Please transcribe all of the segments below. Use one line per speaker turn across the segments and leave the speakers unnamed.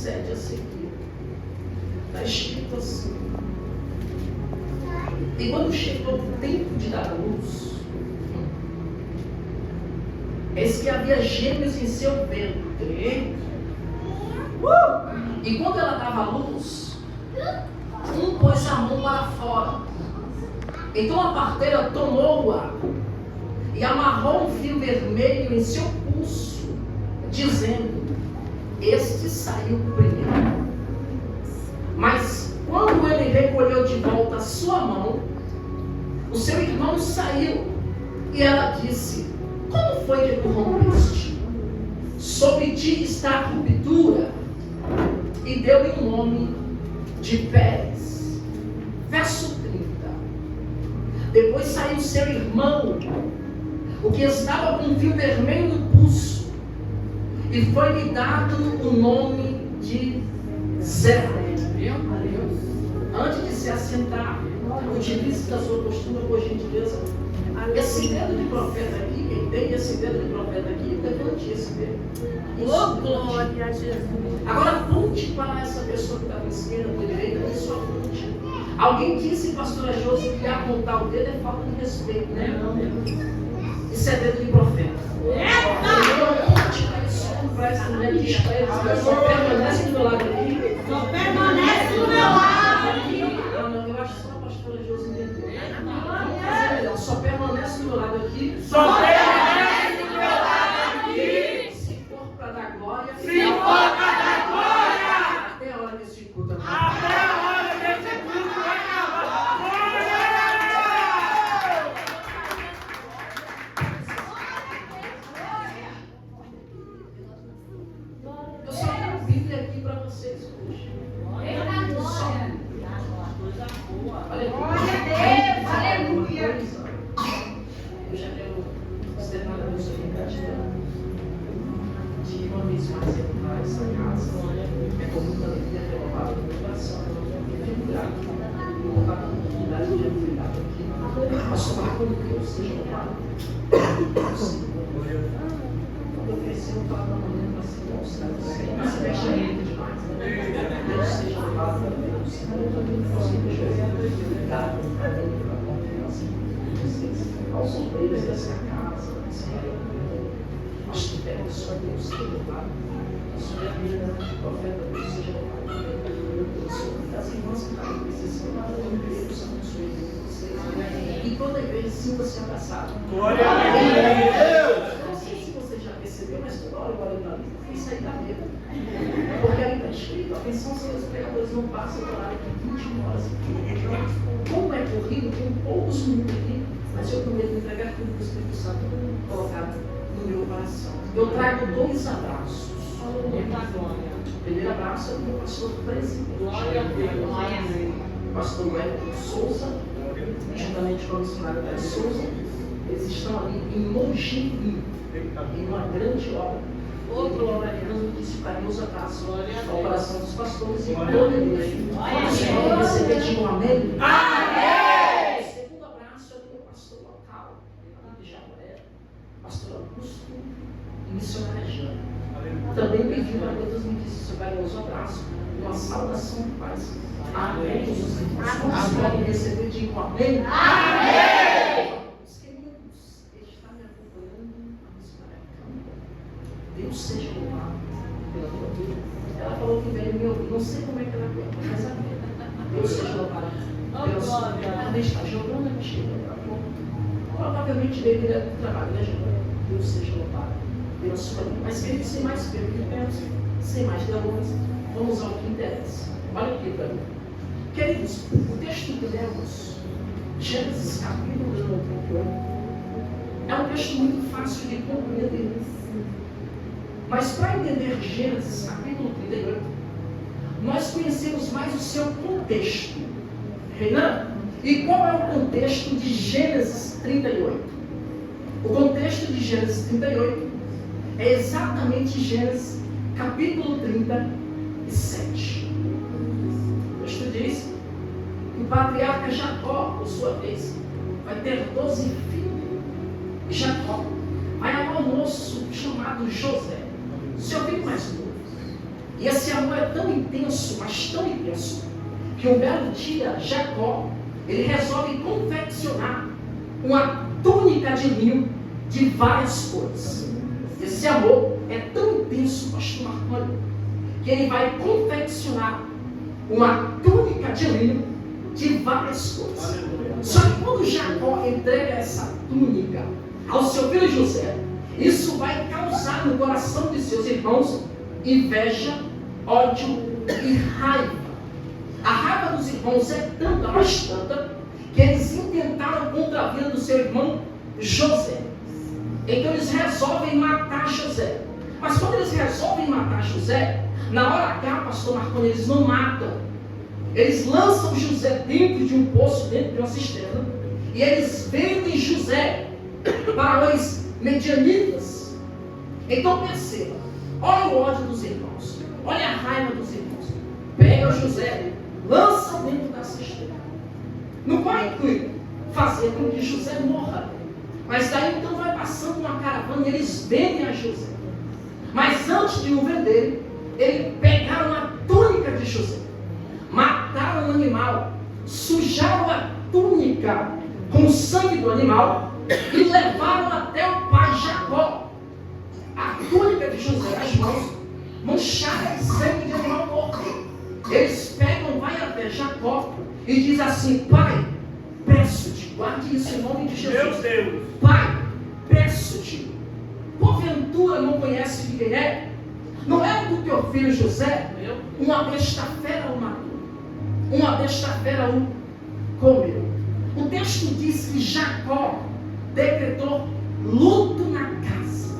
sucede a seguir. Está escrito assim: e quando chegou o tempo de dar a luz, eis que havia gêmeos em seu ventre. E quando ela dava a luz, um pôs a mão para fora. Então a parteira tomou-a e amarrou um fio vermelho em seu pulso, dizendo: este saiu primeiro. Mas quando ele recolheu de volta a sua mão, o seu irmão saiu. E ela disse: como foi que tu rompeste? Sobre ti está a ruptura. E deu-lhe um nome de Pérez. Verso 30. Depois saiu seu irmão, o que estava com um fio vermelho no pulso, e foi-lhe dado o nome de Zé. Antes de se assentar, utilize da sua postura, por gentileza. Esse dedo de profeta aqui, quem tem esse dedo de profeta aqui, levante esse dedo.
Oh, glória a Jesus.
Agora aponte para essa pessoa que está à esquerda, à direita, e só aponte. Alguém disse, pastora Josi, que apontar o dedo é falta de respeito, né? Isso é dedo de profeta. Então aponte para isso, para essa mulher que está aí, só permanece do meu lado aqui.
Só permanece do meu lado aqui.
Não, eu acho que só a pastora Josi entendeu. Fazer melhor, só permanece do meu lado aqui.
Só permanece do meu lado aqui.
Se for para dar glória.
Se for para dar glória.
Até a hora desse culto.
Até a hora desse culto vai acabar.
Eu só tenho a Bíblia aqui para vocês hoje. Aleluia. Eu já quero externar a Deus aqui gratidão de uma vez mais entrar essa casa. É com muita alegria renovada no meu coração. Eu fico grato por contar com a oportunidade de ter cuidado aqui. Mas tomar como Deus seja louvado. Quando eu cresci, eu falava da manhã para se mostrar. Você mexe muito demais. Deus seja louvado para Deus. Obrigado pelo carinho, pela confiança de vocês. Aos obreiros dessa casa, Senhor. Nós te pedimos, Senhor Deus, seja louvado. Senhor, a vida do profeta Deus seja louvado. As irmãs que estão precisando, Deus abençoe vocês. E toda a igreja sinta-se abraçada.
Glória a Deus!
Não sei se você já percebeu, mas toda hora eu olho na lista e sair da mesa. Porque aí está escrito: atenção, seus pregadores não passam o horário de 20 horas. Como é corrido, tem poucos minutos aqui, mas eu prometo entregar tudo que o Espírito Santo colocado no meu coração. Eu trago 2 abraços. O primeiro abraço é do meu pastor presidente. O pastor Wellington Souza, juntamente com a missionária Thaís Souza. Eles estão ali em Mogi, em uma grande obra. Outra obra grande que se carinhoso abraço ao coração dos pastores e toda a igreja. Você pediu um amém?
Amém!
O segundo abraço é do meu pastor local, de Jaguaré, pastor Augusto e missionária Jana. Também pediu para que Deus me disse seu carinhoso abraço, uma saudação de paz. Amém. Os irmãos podem receber, digo amém.
Amém!
Os queridos, ele está me acompanhando a missionária Câmara. Deus seja louvado pela tua vida. Ela falou que veio me ouvir, não sei como é que ela veio, mas amém. Deus seja louvado. Deus ela está jogando a mochila daqui a pouco. Provavelmente veio direto do trabalho, né, Giovanni? Deus seja louvado pela sua vida. Mas, queridos, sem mais perguntas, sem mais delongas, vamos ao que interessa. Olha aqui para mim. Queridos, o texto que lemos, Gênesis capítulo 38, é um texto muito fácil de compreender. Mas para entender Gênesis capítulo 38, nós conhecemos mais o seu contexto. Renan, e qual é o contexto de Gênesis 38? O contexto de Gênesis 38 é exatamente Gênesis capítulo 37. O texto diz que o patriarca Jacó, por sua vez, vai ter 12 filhos. E Jacó vai amar um moço chamado José, seu filho mais novo. E esse amor é tão intenso, mas tão intenso, que um belo dia Jacó, ele resolve confeccionar uma túnica de linho de várias cores. Esse amor é tão intenso, pastor Marconi, que ele vai confeccionar uma túnica de linho de várias cores. Só que quando Jacó entrega essa túnica ao seu filho José, isso vai causar no coração de seus irmãos inveja, ódio e raiva. A raiva dos irmãos é tanta, mas tanta, que eles intentaram contra a vida do seu irmão José. Então eles resolvem matar José. Mas quando eles resolvem matar José, na hora H, pastor Marconi, eles não matam. Eles lançam José dentro de um poço, dentro de uma cisterna, e eles vendem José para os medianitas. Então perceba, olha o ódio dos irmãos, olha a raiva dos irmãos. Pega o José, lança dentro da cisterna. Não vai intuito fazer com que José morra, mas daí então vai passando uma caravana e eles vendem a José. Mas antes de o vender, eles pegaram a túnica de José, mataram o animal, sujaram a túnica com o sangue do animal e levaram até o pai Jacó. A túnica de José, as mãos manchadas de sangue de animal morto. Eles pegam, vai até Jacó e diz assim: pai, peço-te, guarde isso em nome de Jesus.
Meu Deus.
Pai, peço-te, porventura não conhece de quem é? Não é do teu filho José? Uma besta fera o matou, uma besta fera o comeu. O texto diz que Jacó decretou luto na casa.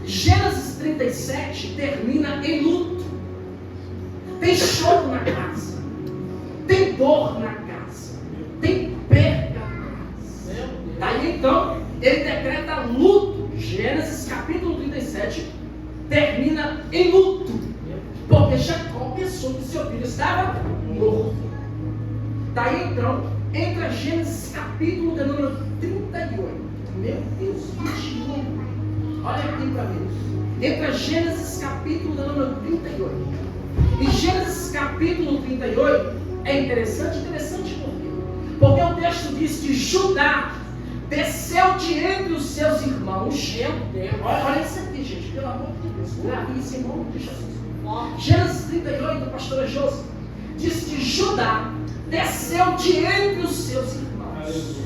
Gênesis 37 termina em luto. Tem choro na casa, tem dor na casa, tem perda na casa. Daí então ele decreta luto. Gênesis capítulo 37 termina em luto, porque Jacó pensou que seu filho estava morto. Daí então entra Gênesis capítulo de número 38. Meu Deus, 21. Olha aqui para mim. Entra Gênesis capítulo de número 38. E Gênesis capítulo 38 é interessante por quê? Porque o texto diz que Judá desceu de entre os seus irmãos. Olha isso aqui, gente, pelo amor de Deus. Grave isso em nome de Jesus. Gênesis 38, pastora Josi, diz que Judá desceu de entre os seus irmãos.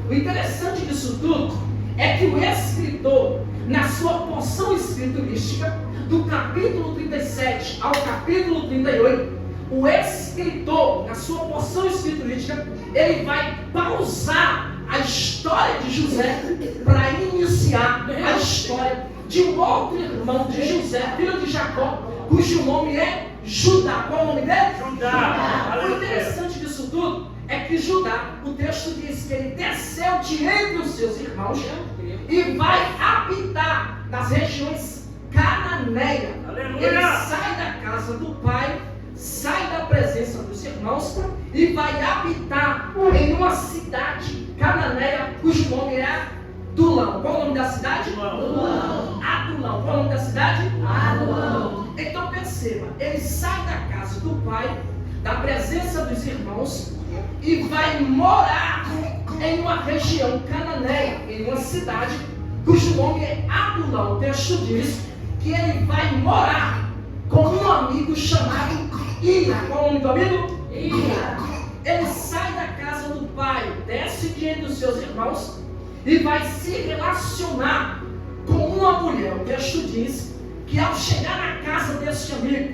O interessante disso tudo é que o escritor, na sua porção escriturística, do capítulo 37 ao capítulo 38, o escritor, na sua porção escriturística, ele vai pausar a história de José para iniciar a história de um outro irmão de José, filho de Jacó, cujo nome é Judá. Qual é o nome dele?
Judá.
O interessante disso tudo é que Judá, o texto diz que ele desceu de entre os seus irmãos e vai habitar nas regiões cananeias. Ele sai da casa do pai, sai da presença dos irmãos e vai habitar em uma cidade cananeia cujo nome é Adulão. Qual é o nome da cidade? Adulão. Qual é o nome da cidade? Adulão. Então perceba, ele sai da casa do pai, da presença dos irmãos e vai morar em uma região cananeia, em uma cidade cujo nome é Adulão. O texto diz que ele vai morar com um amigo chamado Ira. Qual é o nome do amigo? Ira. Ele sai da casa do pai, desce diante dos seus irmãos e vai se relacionar com uma mulher. O texto diz que ao chegar na casa desse amigo,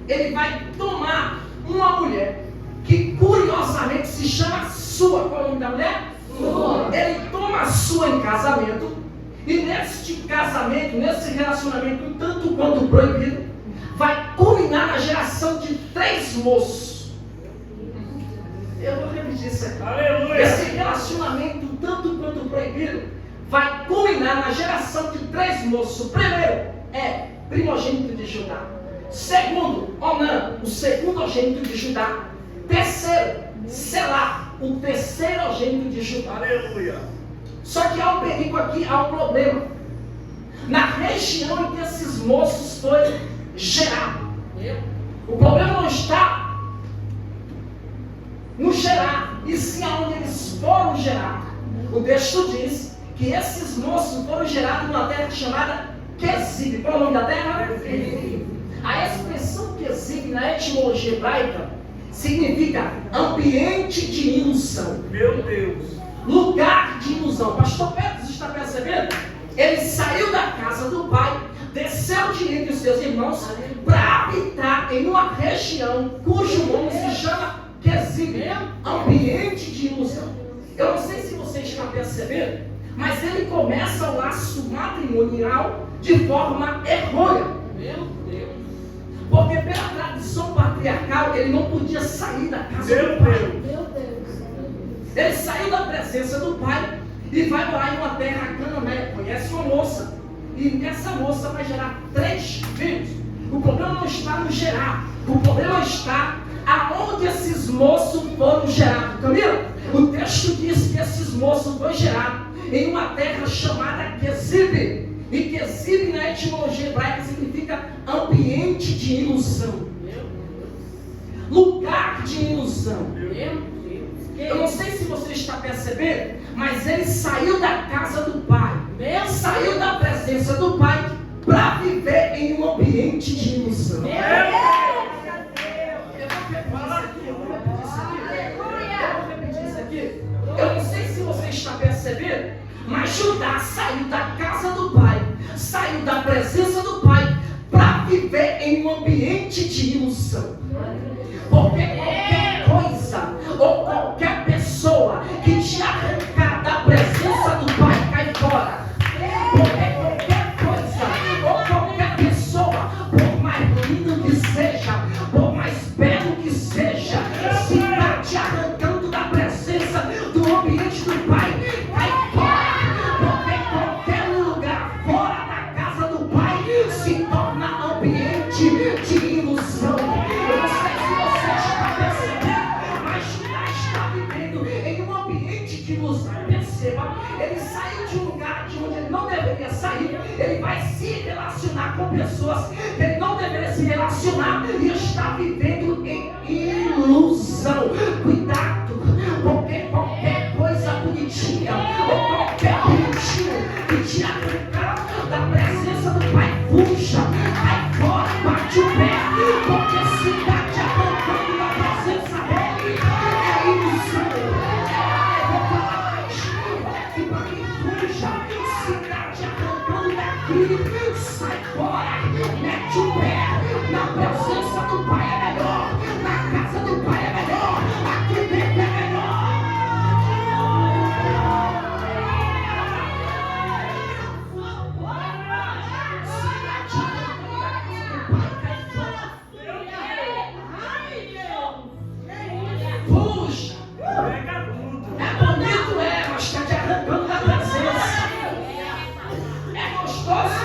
ele vai tomar uma mulher que curiosamente se chama Sua. Qual é o nome da mulher? Sua. Ele toma a Sua em casamento. E neste casamento, nesse relacionamento tanto quanto proibido, vai culminar na geração de 3 moços. Eu vou repetir isso aqui.
Aleluia.
Esse relacionamento tanto quanto proibido vai culminar na geração de 3 moços. O primeiro é primogênito de Judá. Segundo, Onã, o segundogênito de Judá. Terceiro, Selá, o terceirogênito de Judá.
Aleluia.
Só que há um perigo aqui, há um problema. Na região em que esses moços foram gerados, O problema não está no gerar, e sim aonde eles foram gerar. O texto diz que esses moços foram gerados numa terra chamada Quezib. Qual é o nome da terra? Quezib. A expressão Quezib na etimologia hebraica significa ambiente de ilusão.
Meu Deus.
Lugar de ilusão. Pastor Pedro, você está percebendo? Ele saiu da casa do pai, desceu de entre os seus irmãos para habitar em uma região cujo nome se chama Quezib, ambiente de ilusão. Eu não sei se você está percebendo, mas ele começa o laço matrimonial de forma errônea.
Meu Deus.
Porque pela tradição patriarcal ele não podia sair da casa
Meu
do pai.
Deus.
Meu Deus.
Ele saiu da presença do pai e vai morar em uma terra cananeia. Conhece uma moça, e essa moça vai gerar 3 filhos. O problema não está no gerar, o problema está aonde esses moços foram gerados. Camila, o texto diz que esses moços foram gerados em uma terra chamada Quezib. E Quezib na etimologia hebraica significa ambiente de ilusão, lugar de ilusão.
Meu Deus.
Eu não sei se você está percebendo, mas ele saiu da casa do pai, saiu da presença do pai para viver em um ambiente de ilusão. Eu vou repetir isso aqui. Eu não sei se você está percebendo, mas Judá saiu da casa do pai, saiu da presença do pai para viver em um ambiente de ilusão. Porque qualquer coisa ou qualquer pessoa que te arrancar da presença do pai cai fora. Porque qualquer coisa ou qualquer pessoa, por mais lindo que seja, por mais belo que seja, se está te arrancando da presença do ambiente do pai, cai fora. Porque qualquer lugar fora da casa do pai se torna ambiente de ilusão. Eu não sei se você está percebendo, mas Judá está vivendo em um ambiente de ilusão. Perceba, ele saiu de um lugar de onde ele não deveria sair. Ele vai se relacionar com pessoas que ele não deveria se relacionar e está vivendo em ilusão. Cuidado, porque qualquer coisa bonitinha ou qualquer bonitinho que te arrancar da presença do pai, puxa, cai fora, bate o pé, porque se está te arrancando da presença dele, é ilusão. Eu vou falar mais, olha aqui para mim, puxa, se está te arrancando daqui, sai fora, mete o pé, na presença do pai é melhor, na casa do pai é melhor, aqui dentro é melhor. Puxa,
Pega tudo.
é bonito, mas está te arrancando da presença. É gostoso,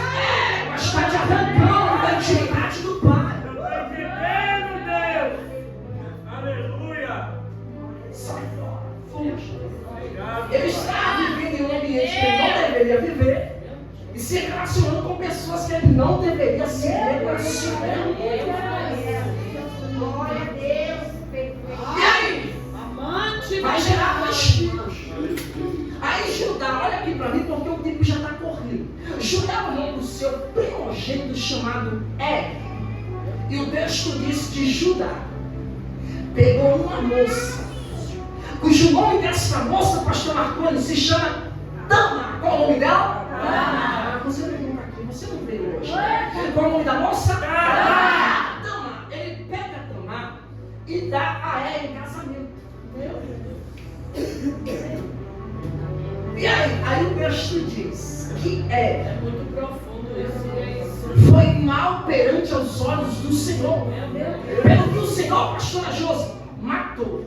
mas está te arrancando da intimidade do pai.
Eu estou entendendo, Deus. Aleluia.
Sai fora, fuja.
Obrigado.
Ele está vivendo em um ambiente que ele não deveria viver e se relacionando com pessoas que ele não deveria se relacionar. E aí?
Amante.
Vai gerar 2 filhos. Aí Judá, olha aqui para mim, porque o tempo já está corrido. Judá olhou para o seu primogênito chamado Er. E o texto diz que Judá pegou uma moça, cujo nome dessa moça, pastor Marconi, se chama Tamar. Qual é o nome dela? Tamar. Você não está aqui, você não veio hoje. Qual é o nome da moça? Tamar. Tamar. Ele pega Tamar e dá a Er em casamento. E aí o texto diz que
É muito profundo isso.
foi mal perante aos olhos do Senhor, pelo que o Senhor, pastora Josi, matou.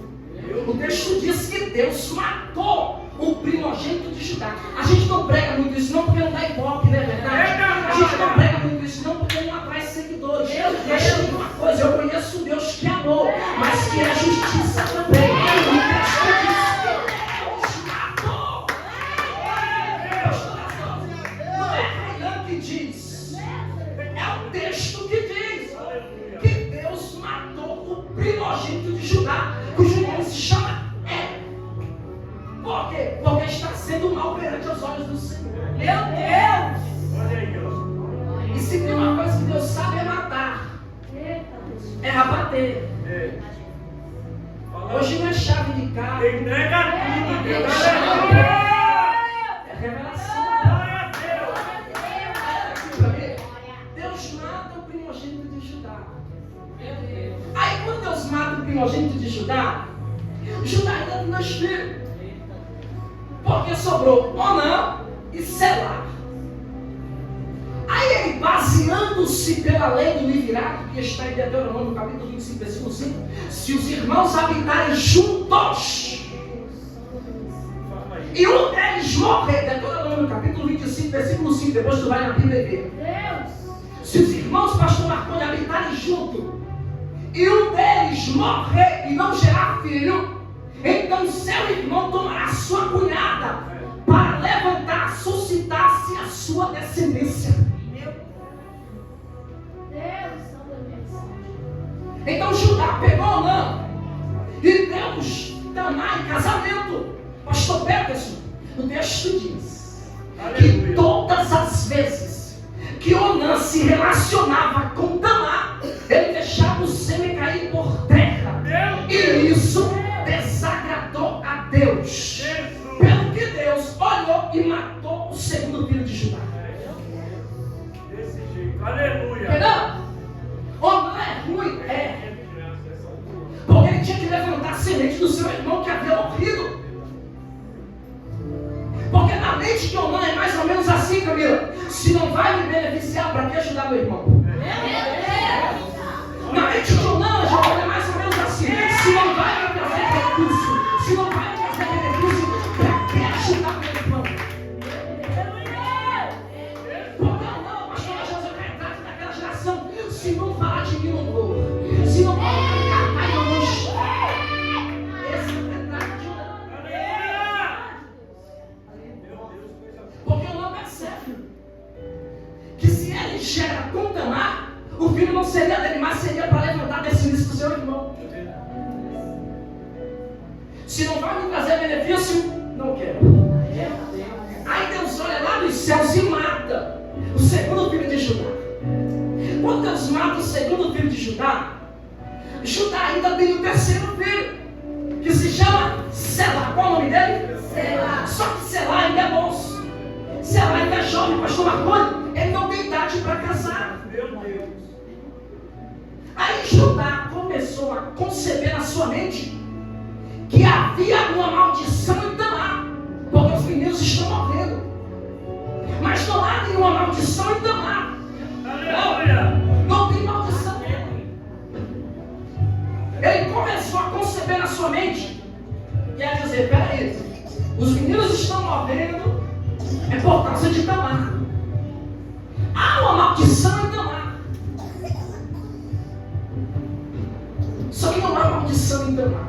O texto diz que Deus matou o primogênito de Judá. A gente não prega muito isso não porque não dá ibope, não é verdade? A gente não prega muito isso não porque não atrai seguidores. Mas tem uma coisa, eu conheço um Deus que é amor, mas que é justiça também. O texto diz que Deus matou. Não é Railan que diz, é o texto que diz que fazendo mal perante os olhos do Senhor.
Meu Deus!
Olha aí, ó.
E se tem uma coisa que Deus sabe é matar, é abater.
É. Fala.
Hoje não é chave de carro,
Tem nega tudo, Deus.
é
Aleluia!
revelação.
Glória a Deus.
Deus mata o primogênito de Judá. Aí quando Deus mata o primogênito de Judá, Judá ainda tem 2 filhos. Porque sobrou Onã e Selá. Aí ele, baseando-se pela lei do livrato, que está em Deuteronômio, capítulo 25, versículo 5, se os irmãos habitarem juntos,
Fala aí.
e um deles morrer, Deuteronômio, capítulo 25, versículo 5, depois tu vai na Bíblia e vê. Se os irmãos pastor Marconi habitarem junto, e um deles morrer e não gerar filho, então seu irmão tomará sua cunhada para levantar, suscitar-se a sua descendência. Então Judá pegou Onã e deu Tamar em casamento. Pastor Peterson, o texto diz que todas as vezes que Onã se relacionava com Tamar, ele deixava o sêmen cair por terra. E isso desagradou a Deus. Pelo que Deus olhou e matou o segundo filho de Judá.
Desse jeito. Aleluia.
Entendeu? Onã é ruim? É. Porque ele tinha que levantar a semente do seu irmão que havia morrido. Porque na mente de Onã é mais ou menos assim, Camila. Se não vai me beneficiar, para que ajudar meu irmão? Na mente de Onã, é mais ou menos assim. Se não vai me trazer recurso, se não vai me trazer benefício, para que ajudar meu irmão? Porque Onã, pastor José, é metade daquela geração. Se não falar de mim, não vou. Se não falar de mim, eu não estou. Esse é o detalhe de Onã. Porque Onã percebe que se ele gera com Tamar, o filho não seria dele, mas seria para levantar a descendência do seu irmão. Se não vai me trazer benefício, não quero. Aí Deus olha lá dos céus e mata o segundo filho de Judá. Quando Deus mata o segundo filho de Judá, Judá ainda tem o terceiro filho, que se chama Selá. Qual é o nome dele? Selá. Só que Selá ainda é moço. Selá ainda é jovem, pastor Marconi. Ele não tem idade para casar.
Meu Deus.
Aí Judá começou a conceber na sua mente que havia uma maldição em Tamar, porque os meninos estão morrendo. Mas não há nenhuma maldição em Tamar.
Aleluia.
Não tem maldição nele. Ele começou a conceber na sua mente e a dizer: peraí, os meninos estão morrendo é por causa de Tamar. Há uma maldição em Tamar. Só que não há maldição em Tamar.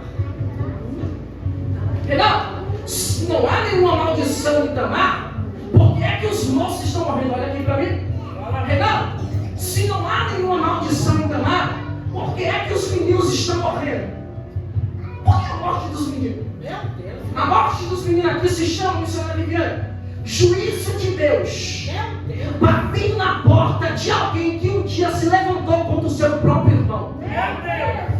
Entendeu? Não há nenhuma maldição em Tamar. Por que é que os moços estão morrendo? Olha aqui para mim. Entendeu? Se não há nenhuma maldição em Tamar, por que é que os meninos estão morrendo? Por que a morte dos meninos? A morte dos meninos aqui se chama, missionária Viviane, juízo de Deus. Batendo na porta de alguém que um dia se levantou contra o seu próprio irmão.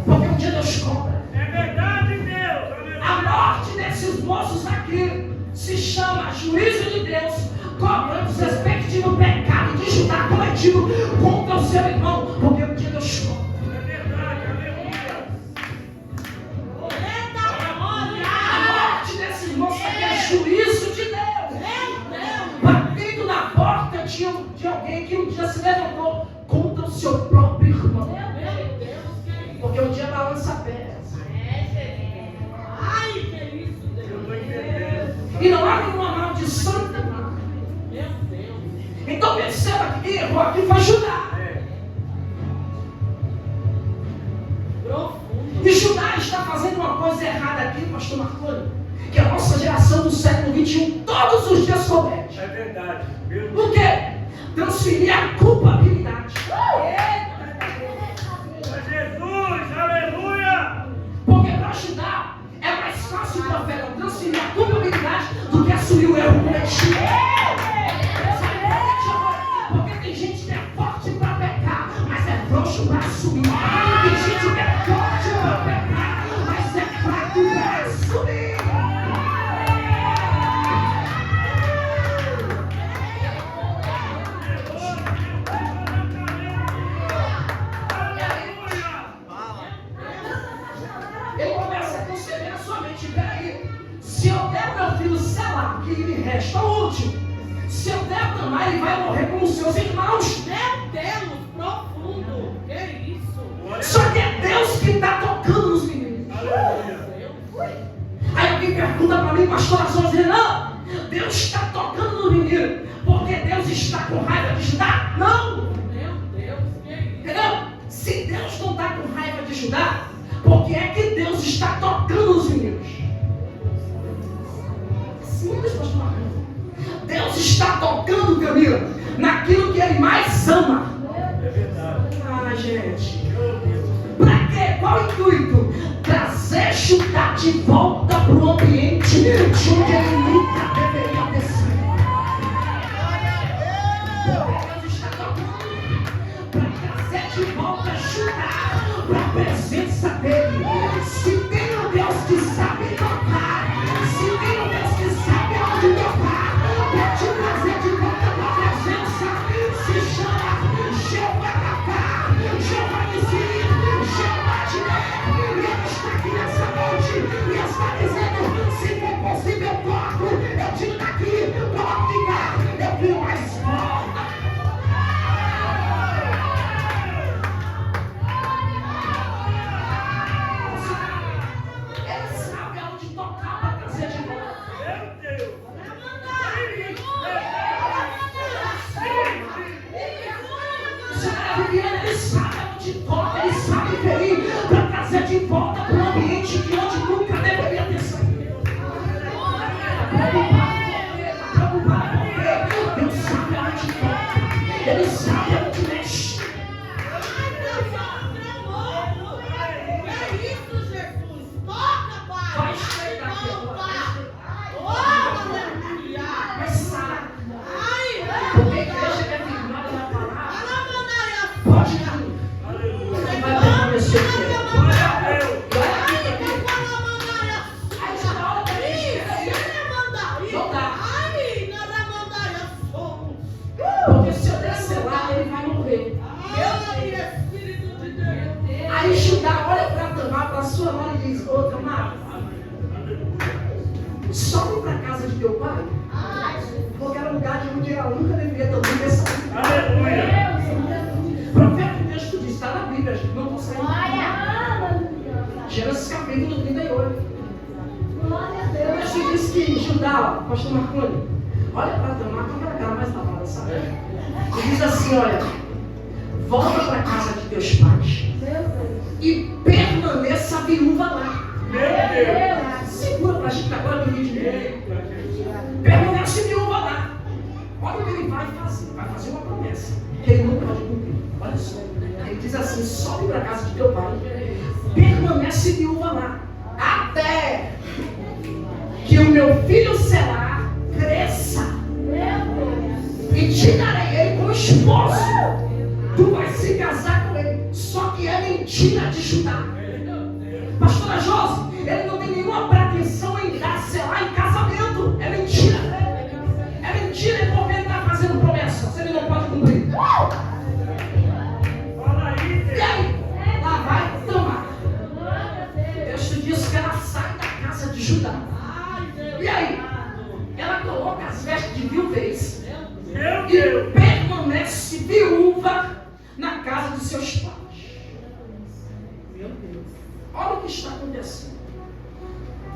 Porque um dia Deus cobra.
É verdade, Deus.
A morte desses moços aqui se chama juízo de Deus, cobrando os respectivos pecados de Judá cometido contra o seu irmão. Porque um dia Deus cobra.
É verdade, aleluia.
A morte desses moços aqui é juízo de Deus. Batendo na porta de alguém que um dia se levantou contra o seu próprio irmão. Porque um dia balança a perna.
Eu estou entendendo.
E não há nenhuma maldição em Tamar. Então perceba que quem errou aqui foi Judá. E Judá está fazendo uma coisa errada aqui, pastor Marconi, que a nossa geração do século XXI todos os dias comete.
É verdade. Meu
O quê? Transferir a culpabilidade.
Jesus, aleluia.
Porque para Judá é mais fácil para transferir a culpabilidade do que assumir o erro Tem gente que é forte para pegar, mas é fraco para subir. Ele começa a conceber na sua mente: peraí, se eu der o meu filho Selá, que me resta o último, se eu der Tamar, ele vai morrer com os seus irmãos.
Meu Deus, profundo. Que isso?
Só que é Deus que está tocando nos meninos. Aí alguém pergunta para mim, pastor Sônia, não, Deus está tocando no menino porque Deus está com raiva de Judá? Não.
Meu Deus, que isso?
Entendeu? Se Deus não está com raiva de Judá, por que é que Deus está tocando nos meninos? É simples, pastor Marcos. Deus está tocando, Camila, naquilo que Ele mais ama.
É verdade.
Ah, gente.
Meu Deus.
Para quê? Qual o intuito? Trazer Judá de volta para o ambiente de onde ele nunca deveria ter sido. Deus está tocando para trazer de volta Judá para a presença dele. Se tem um Deus que sabe tocar, se tem um Deus que sabe aonde tocar, para te trazer de volta para a presença, se chama Jeová Rapá, Jeová Nissi, Jeová Jireh. E ele está aqui nessa noite e está dizendo: se for possível, eu toco, eu tiro daqui, pode ficar, eu viro mais forte. Ele sabe aonde tocar para trazer de volta.
Meu Deus.
Viviane, ele sabe onde toca, ele sabe ferir para trazer de volta para o ambiente de onde nunca deveria ter saído. Está preocupado porque Deus sabe aonde toca, ele sabe aonde mexe.
Que isso, Jesus? Toca, Pai.
Vai estreitar aqui agora.
Oh, aleluia.
Mas sabe,
Ai,
porque a igreja que é firmada na palavra pode vir.
Aleluia.
Vai permanecer aqui.
Glória a Deus.
Olha aqui, aí na hora da gente não dá. Porque se eu descer lá, ele vai morrer. Aí Judá olha para Tamar, para sua mãe e diz: ô Tamar, sobe para a casa de teu pai, porque era um lugar de onde ela nunca deveria ter saído.
Aleluia.
Profeta, o texto diz, está na Bíblia, gente, não estou saindo. Gênesis capítulo 38. O texto diz que Judá, pastor Marconi, olha para Tamar com aquela cara mais lavada, sabe? E diz assim: olha, volta para a casa de teus pais e permaneça viúva lá.
Meu Deus.
Segura para a gente agora do vídeo dele.
Eita, Jesus.
Permanece viúva lá. Olha o que ele vai fazer. Vai fazer uma promessa que ele não pode cumprir. Olha só. Ele diz assim: sobe para a casa de teu pai, permanece viúva lá, até que o meu filho Selá cresça, e te darei ele como esposo. Tu vais se casar com ele. Só que é mentira de Judá. Pastora Josi, ele não tem nenhuma pretensão em dar Selá em casamento. É mentira. É mentira porque ele está fazendo promessa. Se ele não pode cumprir.
Fala aí,
E
Deus.
aí? Lá vai Tamar. O texto diz que ela sai da casa de Judá. E aí? Ela coloca as vestes de viuvez
Meu
e
Deus.
permanece viúva na casa de seus pais. Olha o que está acontecendo.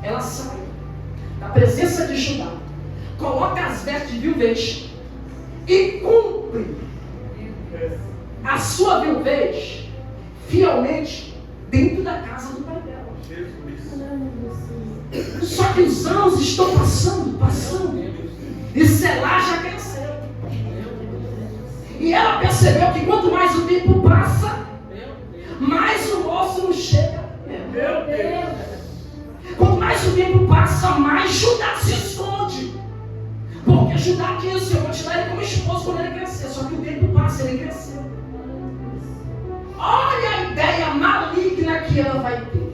Ela sai da presença de Judá, coloca as vestes de viuvez e cumpre a sua viuvez fielmente dentro da casa do pai dela.
Jesus.
Só que os anos estão passando, e Selá já cresceu. E ela percebeu que quanto mais o tempo passa, mais o moço não chega.
Meu Deus.
Quanto mais o tempo passa, mais Judá se esconde. Porque Judá disse: eu vou te dar ele como esposo quando ele crescer. Só que o tempo passa, ele cresceu. Olha a que ela vai ter.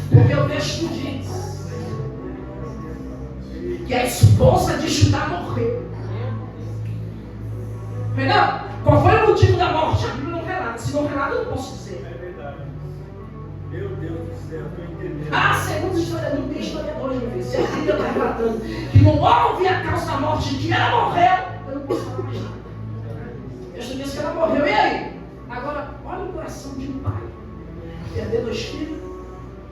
Porque o texto diz que a esposa de Judá morreu. Entendeu? Qual foi o motivo da morte? A Bíblia não relata. Se não relata, eu não posso dizer.
É verdade. Meu Deus do céu, estou entendendo.
Segundo historiador, tem historiadores, meu filho. Se a Bíblia está relatando que não houve a causa da morte, que ela morreu, eu não posso falar mais nada. Eu só disse que ela morreu. E aí? Agora, olha o coração de um pai. Perdeu 2 filhos,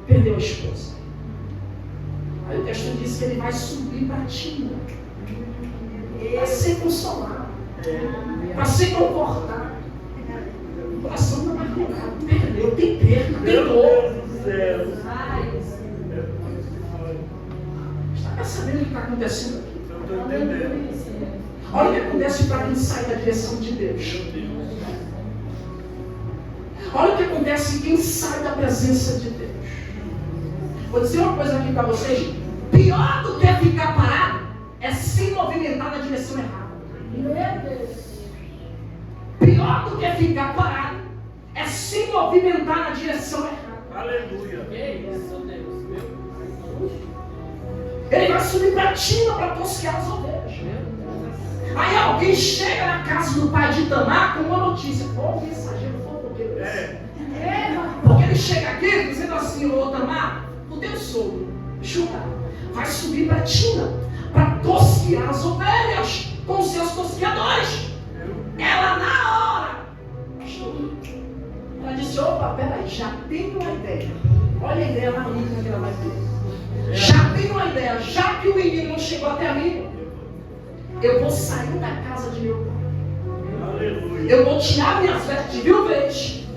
perdeu a esposa. Aí o texto diz que ele vai subir para a tina, para ser consolado, para ser confortado. O coração está marcado, perdeu, tem perda, tem
Meu
dor.
Deus do céu.
Está percebendo o que está acontecendo aqui?
Eu estou entendendo.
Olha o que acontece para quem sai da direção de Deus. Olha o que acontece quem sai da presença de Deus. Vou dizer uma coisa aqui para vocês. Pior do que ficar parado é se movimentar na direção errada. Pior do que ficar parado é se movimentar na direção errada.
Aleluia.
Ele vai subir para a tina para tosquear as ovelhas. Aí alguém chega na casa do pai de Tamar com uma notícia. O mensageiro fofoqueiro. Porque ele chega aqui dizendo assim: ô Tamar, o teu sogro, Judá, vai subir para a tina para tosquear as ovelhas com seus tosqueadores. Ela na hora, ela disse: opa, peraí, já tenho uma ideia. Olha a ideia maligna que ela vai ter. Já tenho uma ideia, já que o menino não chegou até mim, eu vou sair da casa de meu pai.
Aleluia.
Eu vou tirar minhas vestes de viuvez.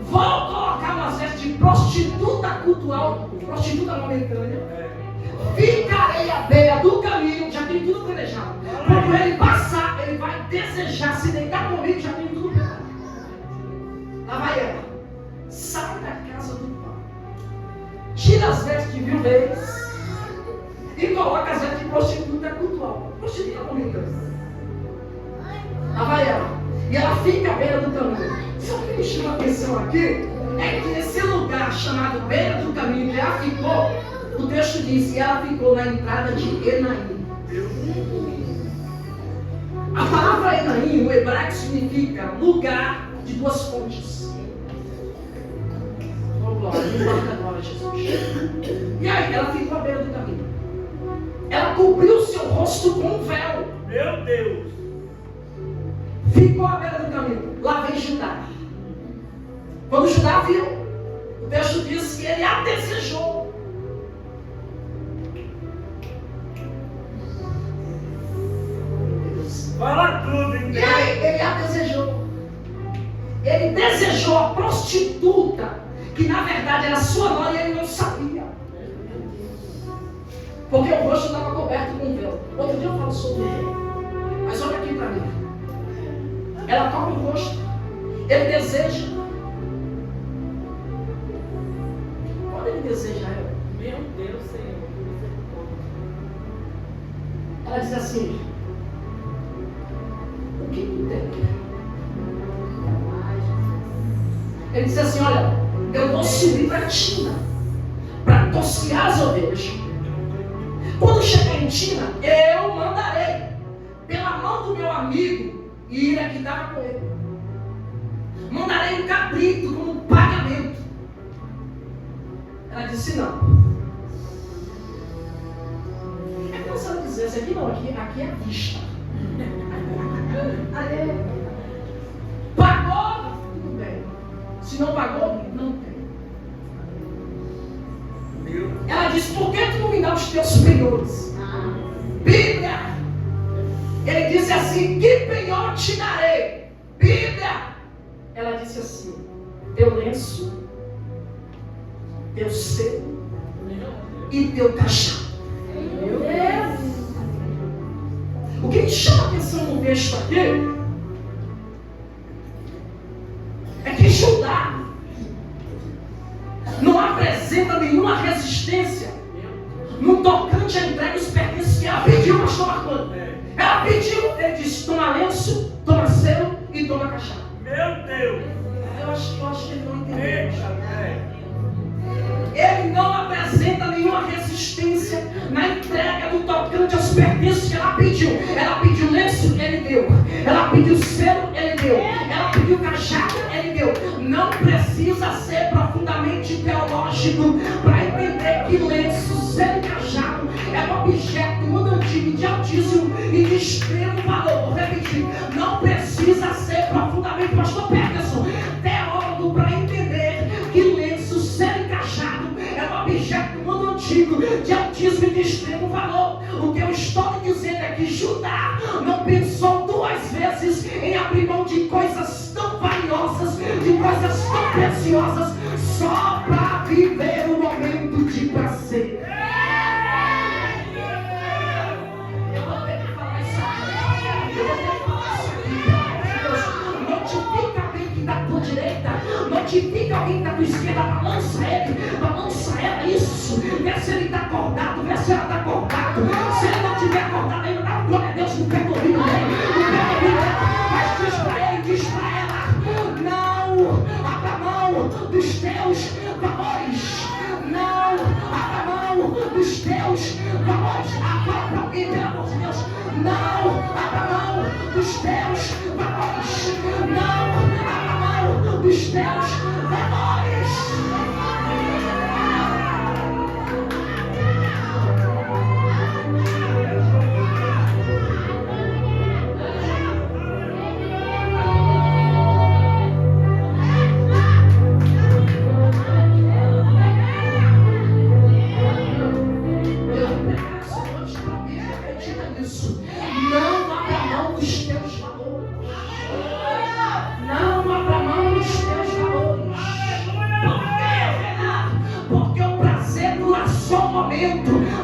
Vou colocar umas vestes de prostituta cultural, prostituta momentânea. Ficarei à beira do caminho, já tem tudo planejado. Quando ele passar, ele vai desejar se deitar comigo, já tem tudo planejado. Lá vai ela. Sai da casa do pai. Tira as vestes de viuvez. E coloca as vestes de prostituta cultural. Prostituta momentânea. Lá vai ela. E ela fica à beira do caminho. Sabe o que me chama a atenção aqui? É que nesse lugar chamado beira do caminho que ela ficou, o texto diz que ela ficou na entrada de Enaim. A palavra Enaim, o hebraico, significa lugar de 2 fontes. Oh, glória, glória, Jesus. E aí, ela ficou à beira do caminho. Ela cobriu o seu rosto com um véu.
Meu Deus.
Ficou à beira do caminho. Lá vem Judá. Quando Judá viu, o texto diz que ele a desejou.
Fala tudo,
E
então.
aí, ele a desejou. Ele desejou a prostituta, que na verdade era sua nora e ele não sabia. Porque o rosto estava coberto com véu. Outro dia eu falo sobre ele. Mas olha aqui para mim. Ela cobre o rosto. Ele deseja. Olha, ele deseja ela.
Meu Deus, Senhor.
Ela diz assim: o que tu tem? Ele diz assim: olha, eu vou subir para a tina para tosquear as ovelhas. Quando chegar em Tina, eu mandarei pela mão do meu amigo Ira, que estava com ele. Mandarei um cabrito como pagamento. Ela disse: não. É como se ela dissesse: aqui não, aqui é a vista. Pagou, tudo bem. Se não pagou, não tem. Ela disse: por que tu não me dá os teus penhores? Bíblia. Ele disse assim: que penhor te darei? Bíblia. Ela disse assim: teu lenço, teu selo e teu cachado.
Meu Deus.
O que me chama a atenção no texto aqui é que Judá não apresenta nenhuma resistência no tocante a entrega dos pertences que ela pediu, pastor Marconi. Ela pediu, ele disse: toma lenço, toma selo e toma cachado.
Meu Deus.
Eu acho que ele não entendeu.
Eita,
Ele não apresenta nenhuma resistência na entrega do tocante aos pertences que ela pediu. Ela pediu lenço, ele deu. Ela pediu selo, ele deu. Ela pediu cajado, ele deu. Não precisa ser profundamente teológico para entender que lenço, selo e cajado é um objeto muito antigo, de altíssimo e de extremo valor. Vou repetir. Não precisa ser profundamente, pastor Peterson, teólogo para entender que lenço, selo e cajado é um objeto muito antigo, de altíssimo e de extremo valor. O que eu estou lhe dizendo é que Judá não pensou duas vezes em abrir mão de coisas tão valiosas, de coisas tão preciosas, só para viver um momento de prazer. Eu vou ter que falar isso aqui. Eu vou ter que falar isso aqui. Pelo amor de Deus, notifica alguém que está à tua direita, notifica alguém que está à tua esquerda, balança ela, isso. Vê se ele está acordado, vê se ela está acordado. Se ele não estiver acordado ainda, dá glória a Deus no pé do ouvido dele. Mas diz para ela, não abra mão dos teus valores. Não abra mão dos teus valores. Fala para alguém, pelo amor de Deus. Não abra mão dos teus valores. Não abra mão dos teus valores.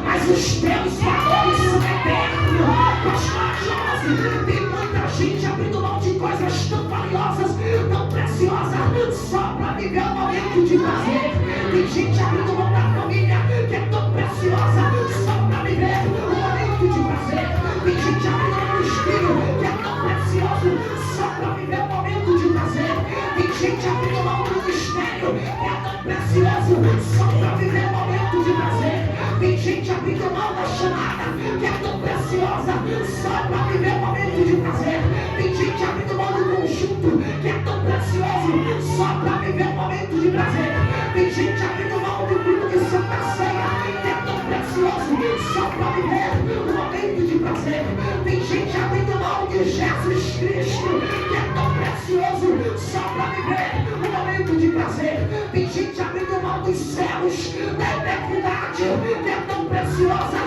Mas os teus valores são eternos. Pastor, tem muita gente abrindo mão de coisas tão valiosas, tão preciosas, só para viver um momento de prazer. Tem gente abrindo mão da família que é tão preciosa, só para viver um momento de prazer. Tem gente abrindo mão do filho que é tão precioso, só para viver um momento de prazer. Tem gente abrindo mão do mistério que é tão precioso, só para viver um momento de prazer. Tem gente abrindo mão da chamada que é tão preciosa, só para viver um momento de prazer. Tem gente abrindo mão do conjunto que é tão precioso, só para viver um momento de prazer. Tem gente abrindo mão do culto de Santa Ceia que é tão precioso, só para viver um momento de prazer. Tem gente abrindo mão de Jesus Cristo que é tão precioso, só para viver um momento de prazer. Tem gente abrindo mão dos céus, da eternidade que é tão preciosa,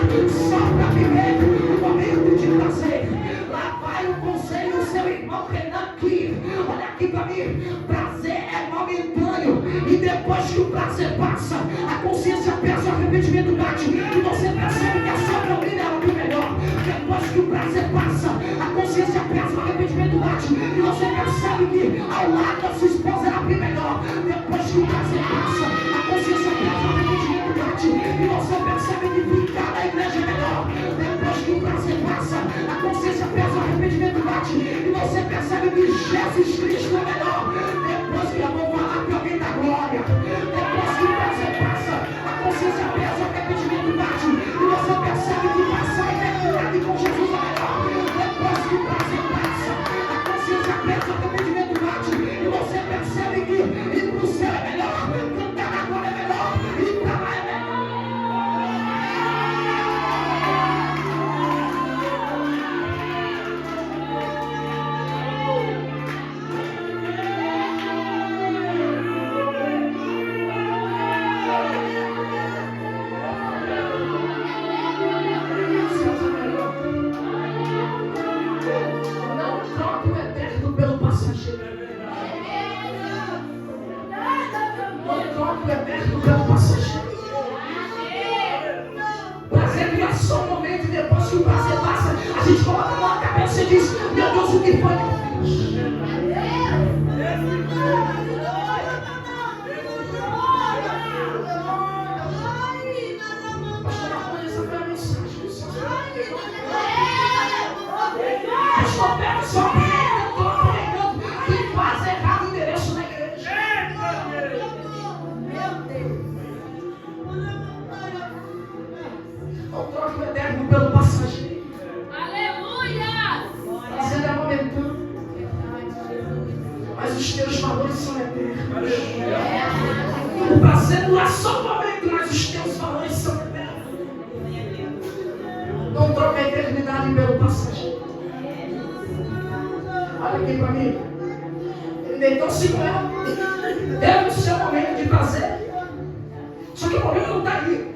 só para viver um momento de prazer. Lá vai o conselho do seu irmão Renan aqui. Olha aqui para mim. Prazer é momentâneo, e depois que o prazer passa, a consciência pesa, o arrependimento bate, e você percebe que a sua família era o melhor. Depois que o prazer passa, a consciência pesa, o arrependimento bate, e você percebe que ao lado da sua esposa era bem melhor. Depois que o prazer passa, a consciência pesa, o arrependimento bate, e você percebe que ficar na igreja é melhor. Depois que o prazer passa, a consciência pesa, o arrependimento bate, e você percebe que Jesus Cristo é melhor. Depois que eu vou falar que alguém dá glória, depois que o prazer passa, a consciência pesa, o arrependimento bate, e você percebe que passar a eternidade com Jesus é melhor. Depois que o prazer passa, a consciência pesa, o arrependimento bate, e você percebe que ir para o céu é melhor, cantar agora é melhor, ir para lá é melhor. mas os teus valores são eternos. O prazer dura só um momento, mas os teus valores são eternos. Não troca a eternidade pelo passageiro. Olha aqui para mim. Ele deitou-se com ela. Deu o seu momento de prazer. Só que o problema não está aí.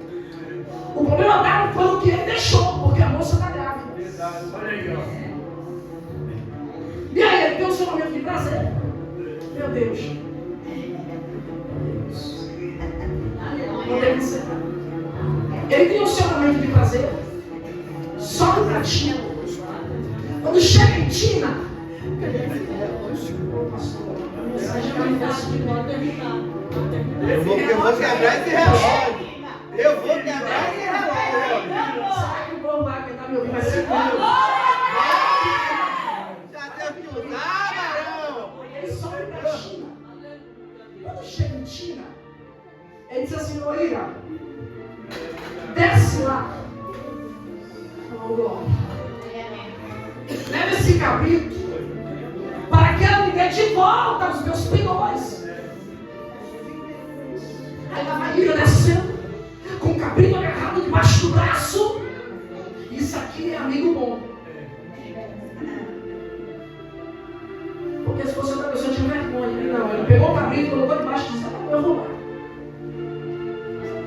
O problema está foi o que ele deixou, porque a moça está grávida. E aí ele deu o seu momento de prazer. Meu Deus. Não tem que ser. Ele tem o seu momento de prazer. Só no pratinho. Quando chega em Tina.
Eu vou quebrar esse relógio. Eu vou quebrar esse relógio.
Sabe que o povo vai tentar me ouvir, mas se
Já deu que usar, varão.
ele sobe pra Tina. Quando chega em Tina, ele diz assim: Loira, desce lá. Oh, glória. Leva esse cabrito para que ela me dê de volta os meus pilões. Aí lá vai Ira descendo, com o cabrito agarrado debaixo do braço. Isso aqui é amigo bom. Porque se fosse outra pessoa tinha vergonha. Ele não, ele pegou o cabrito, colocou debaixo e disse: eu vou lá.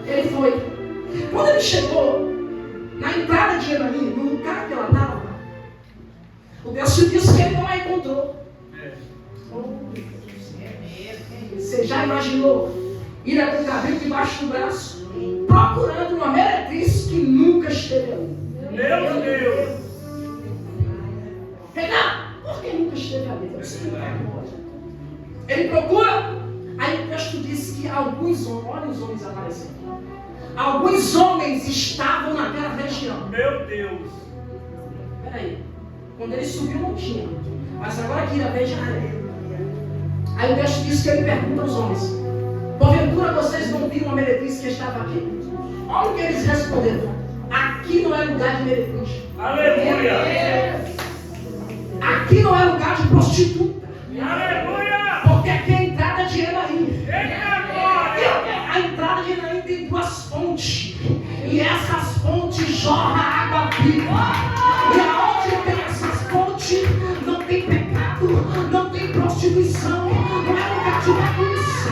Ele foi. Quando ele chegou na entrada de Anaí, no lugar que ela estava, o texto diz que ele não a encontrou. Você já imaginou ir com o cabrito debaixo do braço, procurando uma meretriz que nunca esteve ali?
Meu Deus.
Renato, por que nunca esteve ali? Eu explico agora. Ele procura, aí o texto diz que alguns homens, olha os homens aparecendo. Alguns homens estavam naquela região.
Meu Deus.
Peraí, quando ele subiu não tinha, mas agora aqui na vez já era. Aí o texto diz que ele pergunta aos homens: porventura vocês não viram a meretriz que estava aqui? Olha o que eles responderam: aqui não é lugar de meretriz.
Aleluia.
Aqui não é lugar de prostituta.
Aleluia.
Porque aqui é a entrada de Anaí.
Eita glória.
A entrada de Anaí tem duas fontes. E essas fontes jorram água viva. E aonde tem essas fontes, não tem pecado, não tem prostituição, não é lugar de bagunça.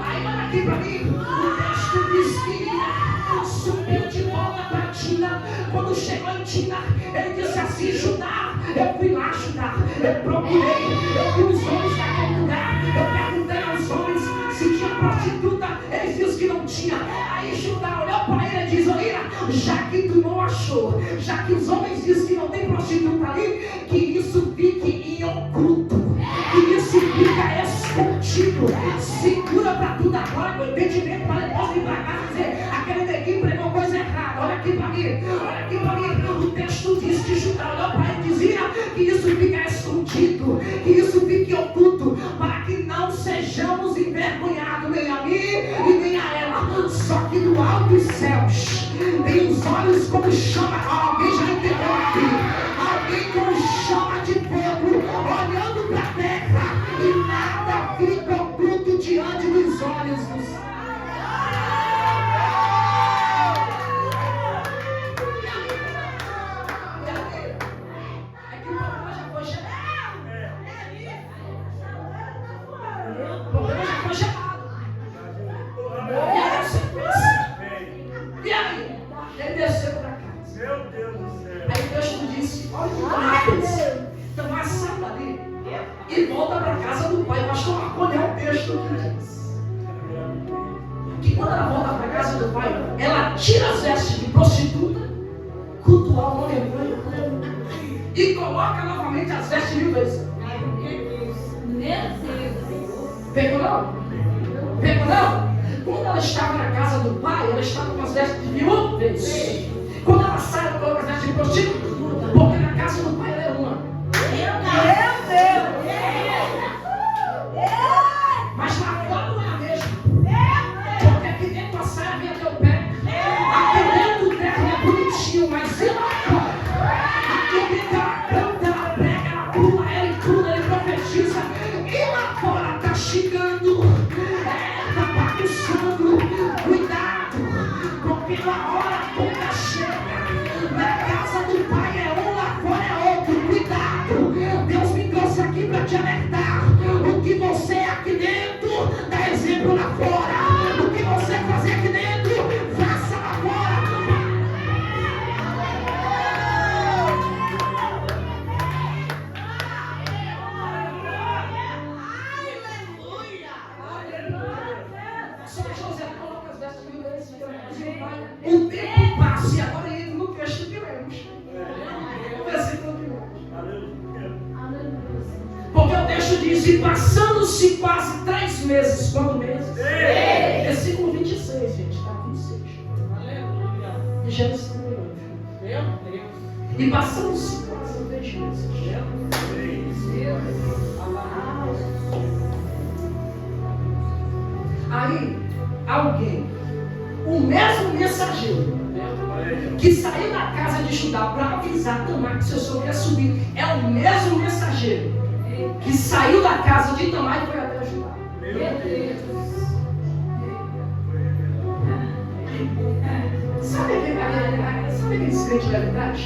Aí olha aqui para mim, o texto diz que subiu de volta para Tina. Quando chegou em Tina, ele disse assim: Judá, eu fui lá, Judá, eu procurei, eu vi os homens daquele lugar, eu perguntei aos homens se tinha prostituta, eles disseram que não tinha. Aí Judá olhou para ele e disse: Olha, já que tu não achou, já que os homens dizem que não tem prostituta ali, que isso fique em oculto, que isso fica escondido. Segura para tudo agora, com entendimento, para depois vir para casa e dizer: aquele neguinho pregou coisa errada. Olha aqui para mim, olha aqui para mim. O texto diz que Judá olhou para ele e dizia que isso fica escondido, que isso fique oculto, para que não sejamos envergonhados, nem a mim e nem a ela. Só que do alto dos céus tem os olhos como chama. Alguém já entendeu aqui? Alguém como chama de fogo, olhando para a terra, e nada fica oculto diante dos olhos dos céus. E aí, ele desceu para casa.
Meu Deus do céu.
Aí o texto disse: olha o que Tomás fez. Tomás sai dali e volta para a casa do pai. Pastor Marconi, é o texto que diz que quando ela volta para a casa do pai, ela tira as vestes de prostituta, cultuar o nome dele, e coloca novamente as vestes de vezes. Pegou não? Pegou não? Quando ela estava na casa do pai, ela estava com as vestes de viúvas. Quando ela sai, ela coloca as vestes de prostituta, porque na casa do pai ela é uma. Mas lá fora não é a mesma. Porque aqui dentro a saia vem até o pé. Aqui dentro o terno é bonitinho, mas e lá fora? Aqui dentro ela canta, ela prega, ela pula, ela inclui, ela profetiza. E lá fora? mastigando, está bagunçando. Cuidado, porque na hora a conta chega. Na casa do pai é um, lá fora é outro. Cuidado, Deus me trouxe aqui para te alertar. O que você é aqui dentro, dá exemplo lá fora. O que você fazer aqui dentro, faça lá fora. O tempo passa e agora entra no texto que lemos. O versículo que lemos. Porque o texto diz: e passando-se quase 3 meses. Quantos meses? Versículo 26, gente. Está 26. E Gênesis 1. E passando-se quase 3 meses. Aí, alguém, o mesmo mensageiro que saiu da casa de Judá para avisar Tamar que seu sogro ia subir, é o mesmo mensageiro que saiu da casa de Tamar e foi até Judá. Sabe aquele crente da verdade?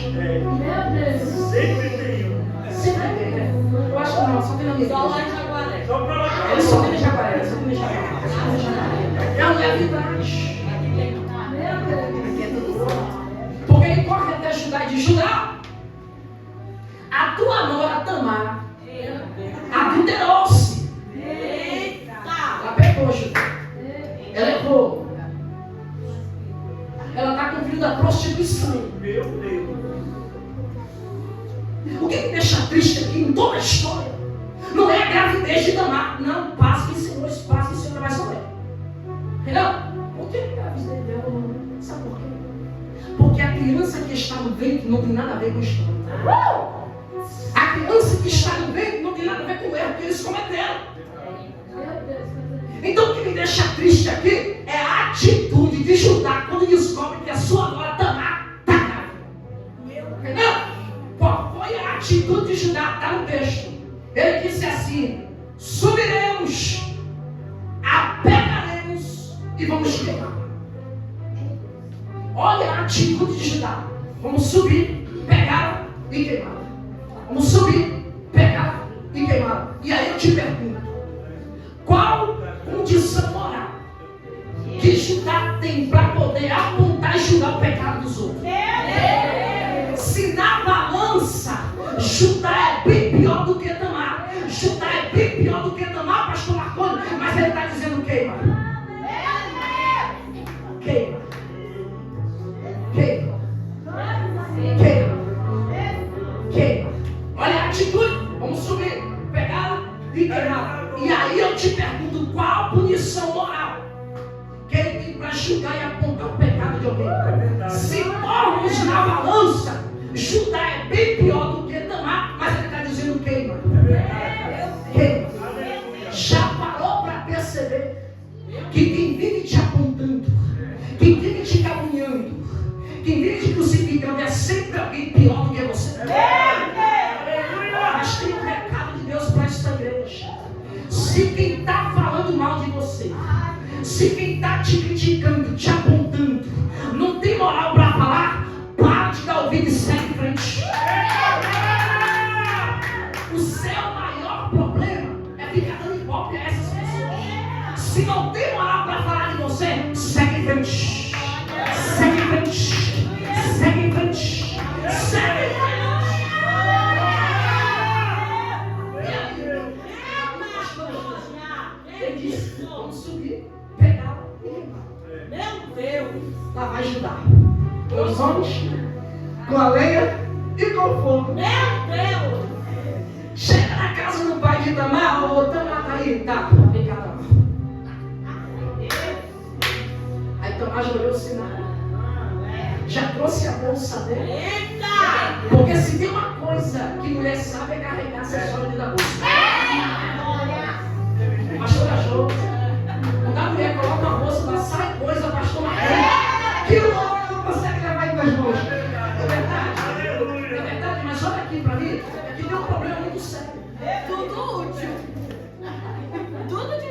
Sempre tem um.
Sempre tem, né? Eu acho que não, só tem na minha.
Só lá em Jaguaré.
Só pra lá.
Ele só tem em Jaguaré, só tem em Jaguaré. Não é verdade. Porque ele corre até Judá e diz: Judá, a tua nora Tamar adulterou-se. Ela pecou, Judá. Ela errou. Ela está com o filho da prostituição.
Meu Deus.
O que me deixa triste aqui em toda a história não é a gravidez de Tamar. Não, pasme, Senhor, pasme, Senhor, mas não é. Entendeu? Por que a gravidez dela não? Sabe por quê? Porque a criança que está no ventre não tem nada a ver com a história. A criança que está no ventre não tem nada a ver com o erro que eles cometeram. Então o que me deixa triste aqui é a atitude de Judá quando descobre que a sua nora Tamar está grávida. Entendeu? Qual foi a atitude de Judá? Está no texto. Ele disse assim: subiremos, a pegaremos e vamos queimar. Olha a atitude de Judá. Vamos subir, pegar e queimar. Vamos subir, pegar e queimar. E aí eu te pergunto: qual condição moral que Judá tem para poder apontar e julgar o pecado dos outros? Se na balança Judá é bem pior do que Tamar, Judá é bem pior do que Tamar, pastor Marconi, mas ele está dizendo: queima, queima, queima, queima, queima. Olha a atitude. Vamos subir, pegar e queimar. E aí eu te pergunto: qual a punição moral que ele tem para julgar e apontar o pecado de alguém? Se formos na balança, Judá é bem pior do que Tamar, mas ele está dizendo: queima, queima. Já parou para perceber que quem vive te apontando, quem vive te caluniando, quem vive te crucificando é sempre alguém pior do que você? Mas tem um recado de Deus para esta igreja. Se quem está falando mal de você, se quem está te criticando, te apontando, não tem moral para falar, para de dar ouvido e segue em frente. O seu maior problema é ficar dando ibope a essas pessoas. Se não tem moral para falar de você, segue em frente. Segue em frente. Segue em frente. Segue em frente. Ele disse: vamos subir, pegar e queimar.
Meu Deus!
Lá vai Judá. Com os homens, com a lenha e com o fogo.
Meu Deus!
Chega na casa do pai de Tamar, ô Tamar tá aí, tá, vem cá, Tamar. Aí Tamar já olhou assim, já trouxe a bolsa dele.
Eita!
Porque se tem uma coisa que mulher sabe é carregar acessório dentro da bolsa. Pastor achou. Quando a mulher coloca a bolsa, ela sai coisa, pastor Marcos. Que o homem não consegue levar em duas mãos. É verdade? É verdade, mas olha aqui pra mim, que tem um problema muito sério.
Tudo útil. Tudo de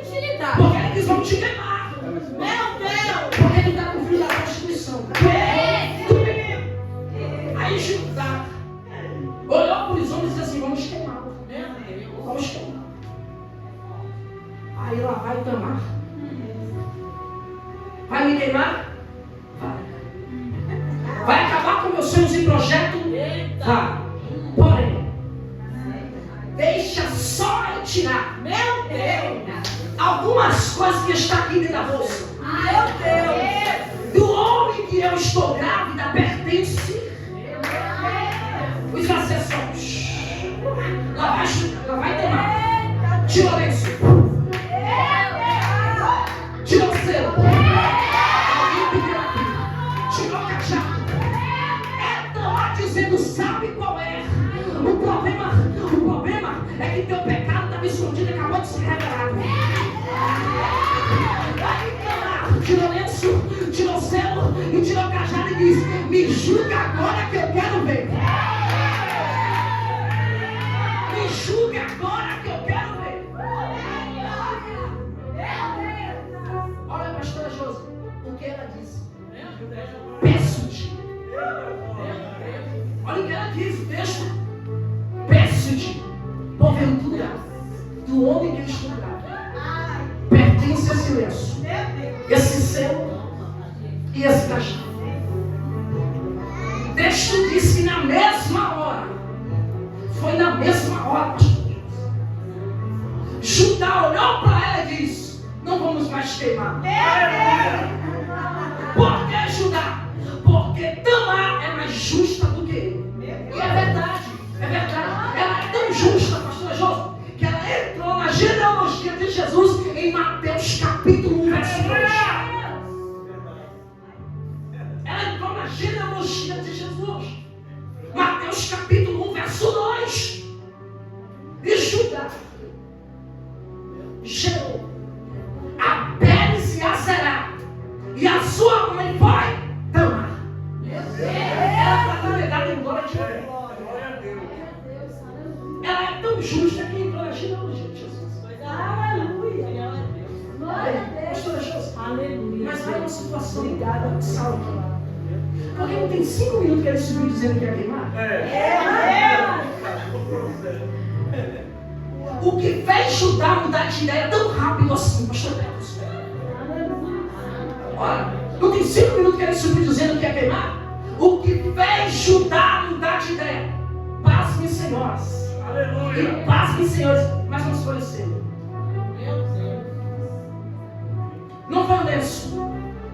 vão te queimar.
Meu Deus.
Porque tu está com o filho da prostituição. Aí Judá olhou para os homens e disse assim: vamos queimar. Vamos queimar. Aí lá vai Tamar. Vai me queimar? Vai. Vai acabar com meus sonhos e projetos? Vai. Porém, deixa só eu tirar.
Meu Deus.
Algumas coisas que está aqui dentro da bolsa.
Meu Deus.
Do homem que eu estou grávida pertence os acessórios. Lá vai Tamar. Tira o lenço. Tira o selo. Alguém pediu aqui. Tirou o cachado. É Tamar dizendo: sabe qual é? O problema é que teu pecado estava escondido e acabou de ser revelado. Aí Tamar tirou o lenço, tirou o selo e tirou o cajado e diz: me julga agora que eu quero ver. Me julga agora que eu quero ver. Olha, pastora Josi, o que ela disse? Peço-te. Olha o que ela diz, o texto. Peço-te, porventura, do homem que eu estou grávida, pertence a esse lenço, esse selo e esse cajado. O texto diz que na mesma hora, foi na mesma hora, pastor Judá olhou para ela e disse: não vamos mais queimar. Por que Judá? Porque Tamar é mais justa do que ele. E é verdade. Ela é tão justa, pastor José, que ela entrou na genealogia de Jesus em Mateus capítulo 1, verso 2. Ela entrou na genealogia de Jesus. Mateus capítulo 1, verso 2. E Judá gerou a Pérez e a Zerá. E a sua mãe foi Tamar. Ela está legada em glória de Deus. Ela é tão justa que entrou na genealogia de Jesus.
Aleluia.
Pastora Josi,
Aleluia.
mas vai uma situação ligada ao Saulo. Porque não tem 5 minutos que ele subiu dizendo que ia queimar. O que fez Judá mudar de ideia tão rápido assim, pastor Deus? Olha, não tem 5 minutos que ele subiu dizendo que ia queimar. O que fez Judá mudar de ideia? Pasmem, senhoras. E pasmem, senhores, mas não foi o selo. Não foi o lenço.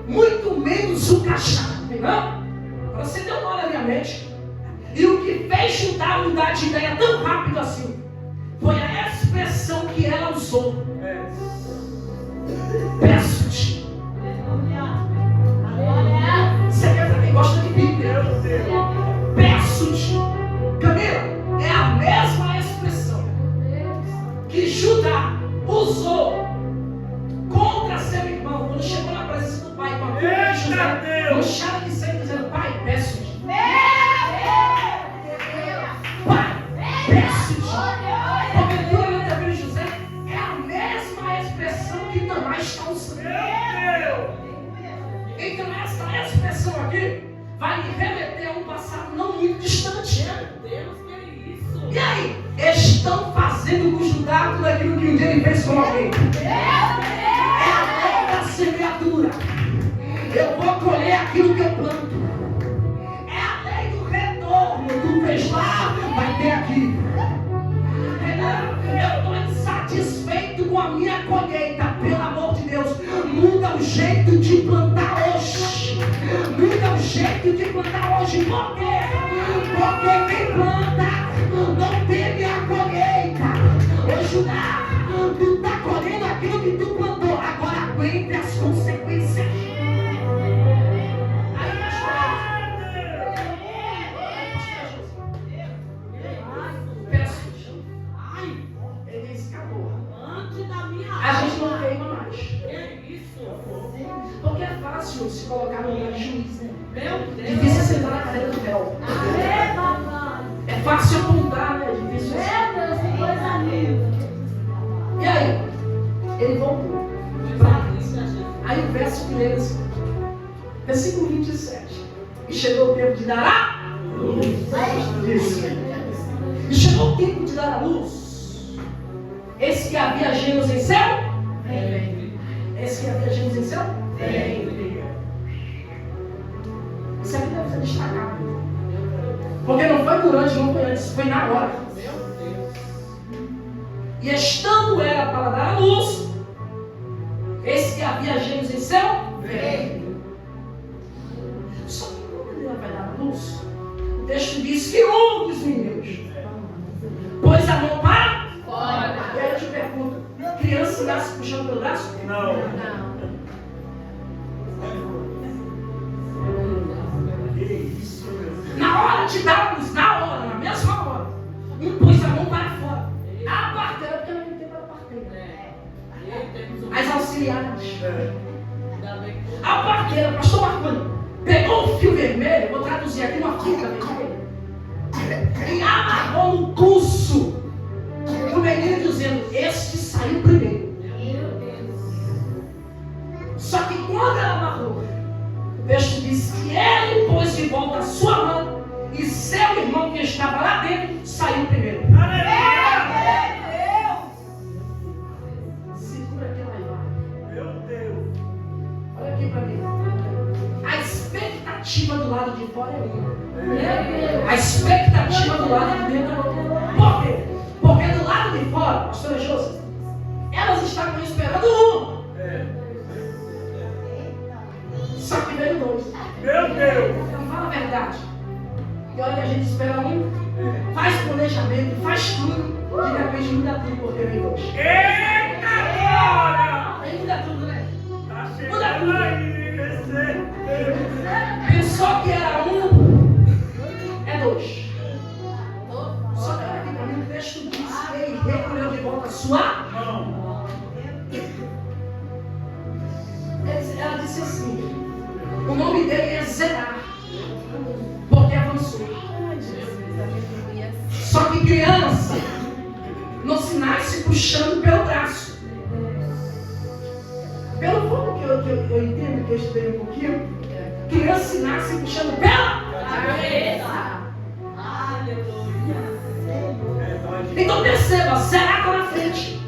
Muito menos o cachado. Não? Para você ter uma olhada na minha mente. E o que fez Judá mudar de ideia tão rápido assim foi a expressão que ela usou. Peço-te. Você também gosta de Bíblia. Peço-te. Camila, é a mesma expressão que Judá usou contra seu irmão quando chegou na presença do pai com a culpa de José. No chá de sangue dizendo: pai, peço-te. Pai, peço-te. Porventura não ter filho José é a mesma expressão que Tamar está usando. Então essa expressão aqui vai me remeter a um passado não muito distante. E aí, estão fazendo com Judá tudo aquilo que um dia ele fez com alguém. É a lei da semeadura. Eu vou colher aquilo que eu planto. É a lei do retorno. Tu fez lá, vai ter aqui. Eu estou insatisfeito com a minha colheita. Pelo amor de Deus, muda o jeito de plantar hoje. Muda o jeito de plantar hoje. Por quê? Porque quem planta não teve a colheita. Ô Judá, tu está colhendo aquilo que tu plantou. Agora aguente as consequências. A gente não queima mais. Porque é fácil se colocar no lugar de juiz, né? Difícil é sentar na cadeira do réu. É fácil apontar, né? Difícil é. E aí? Ele voltou para 13, versículo 27. E chegou o tempo de dar a luz. Isso. E chegou o tempo de dar a luz. Eis que havia gêmeos em céu? Eis que havia gêmeos em céu? Isso aqui deve ser destacado. Porque não foi durante, não foi antes, foi na hora. E estando ela para dar a luz, eis que havia gêmeos em céu? Só que quando ela vai dar a luz, o texto diz que dos meninos pôs a mão para fora. E aí eu te pergunto, criança nasce puxando pelo braço?
Não.
Na hora de dar a luz, na mesma hora, um pôs a mão para fora. A parteira, porque eu não entendo a parteira. As auxiliares. A parteira, pastor Marconi, pegou um fio vermelho, vou traduzir aqui uma fita vermelha, e amarrou no pulso do menino dizendo, este saiu primeiro. Só que quando ela amarrou, o texto diz que ele pôs de volta a sua mão e seu irmão que estava lá dentro saiu primeiro. Segura aquela aí.
Meu Deus.
Olha aqui para mim. A expectativa do lado de fora é uma. A expectativa do lado de dentro é outra. Por quê? Porque do lado de fora, pastora José, elas estavam esperando um. Só que veio dois.
Meu Deus.
Então fala a verdade. E olha que a gente espera um, faz planejamento, faz tudo, e de repente muda tudo porque vem dois.
Eita glória.
Aí muda tudo, né?
Tá chegando aí, esse.
Pensou que era um, é dois. Só que olha aqui para mim, o texto diz que ele recolheu de volta a sua
Não.
Ela disse assim, o nome dele é Zerar, porque avançou. Só que criança não se nasce puxando pelo braço. Pelo pouco que eu entendo, que eu estudei um pouquinho, criança se nasce puxando pela cabeça. Então perceba, Zerar está na frente.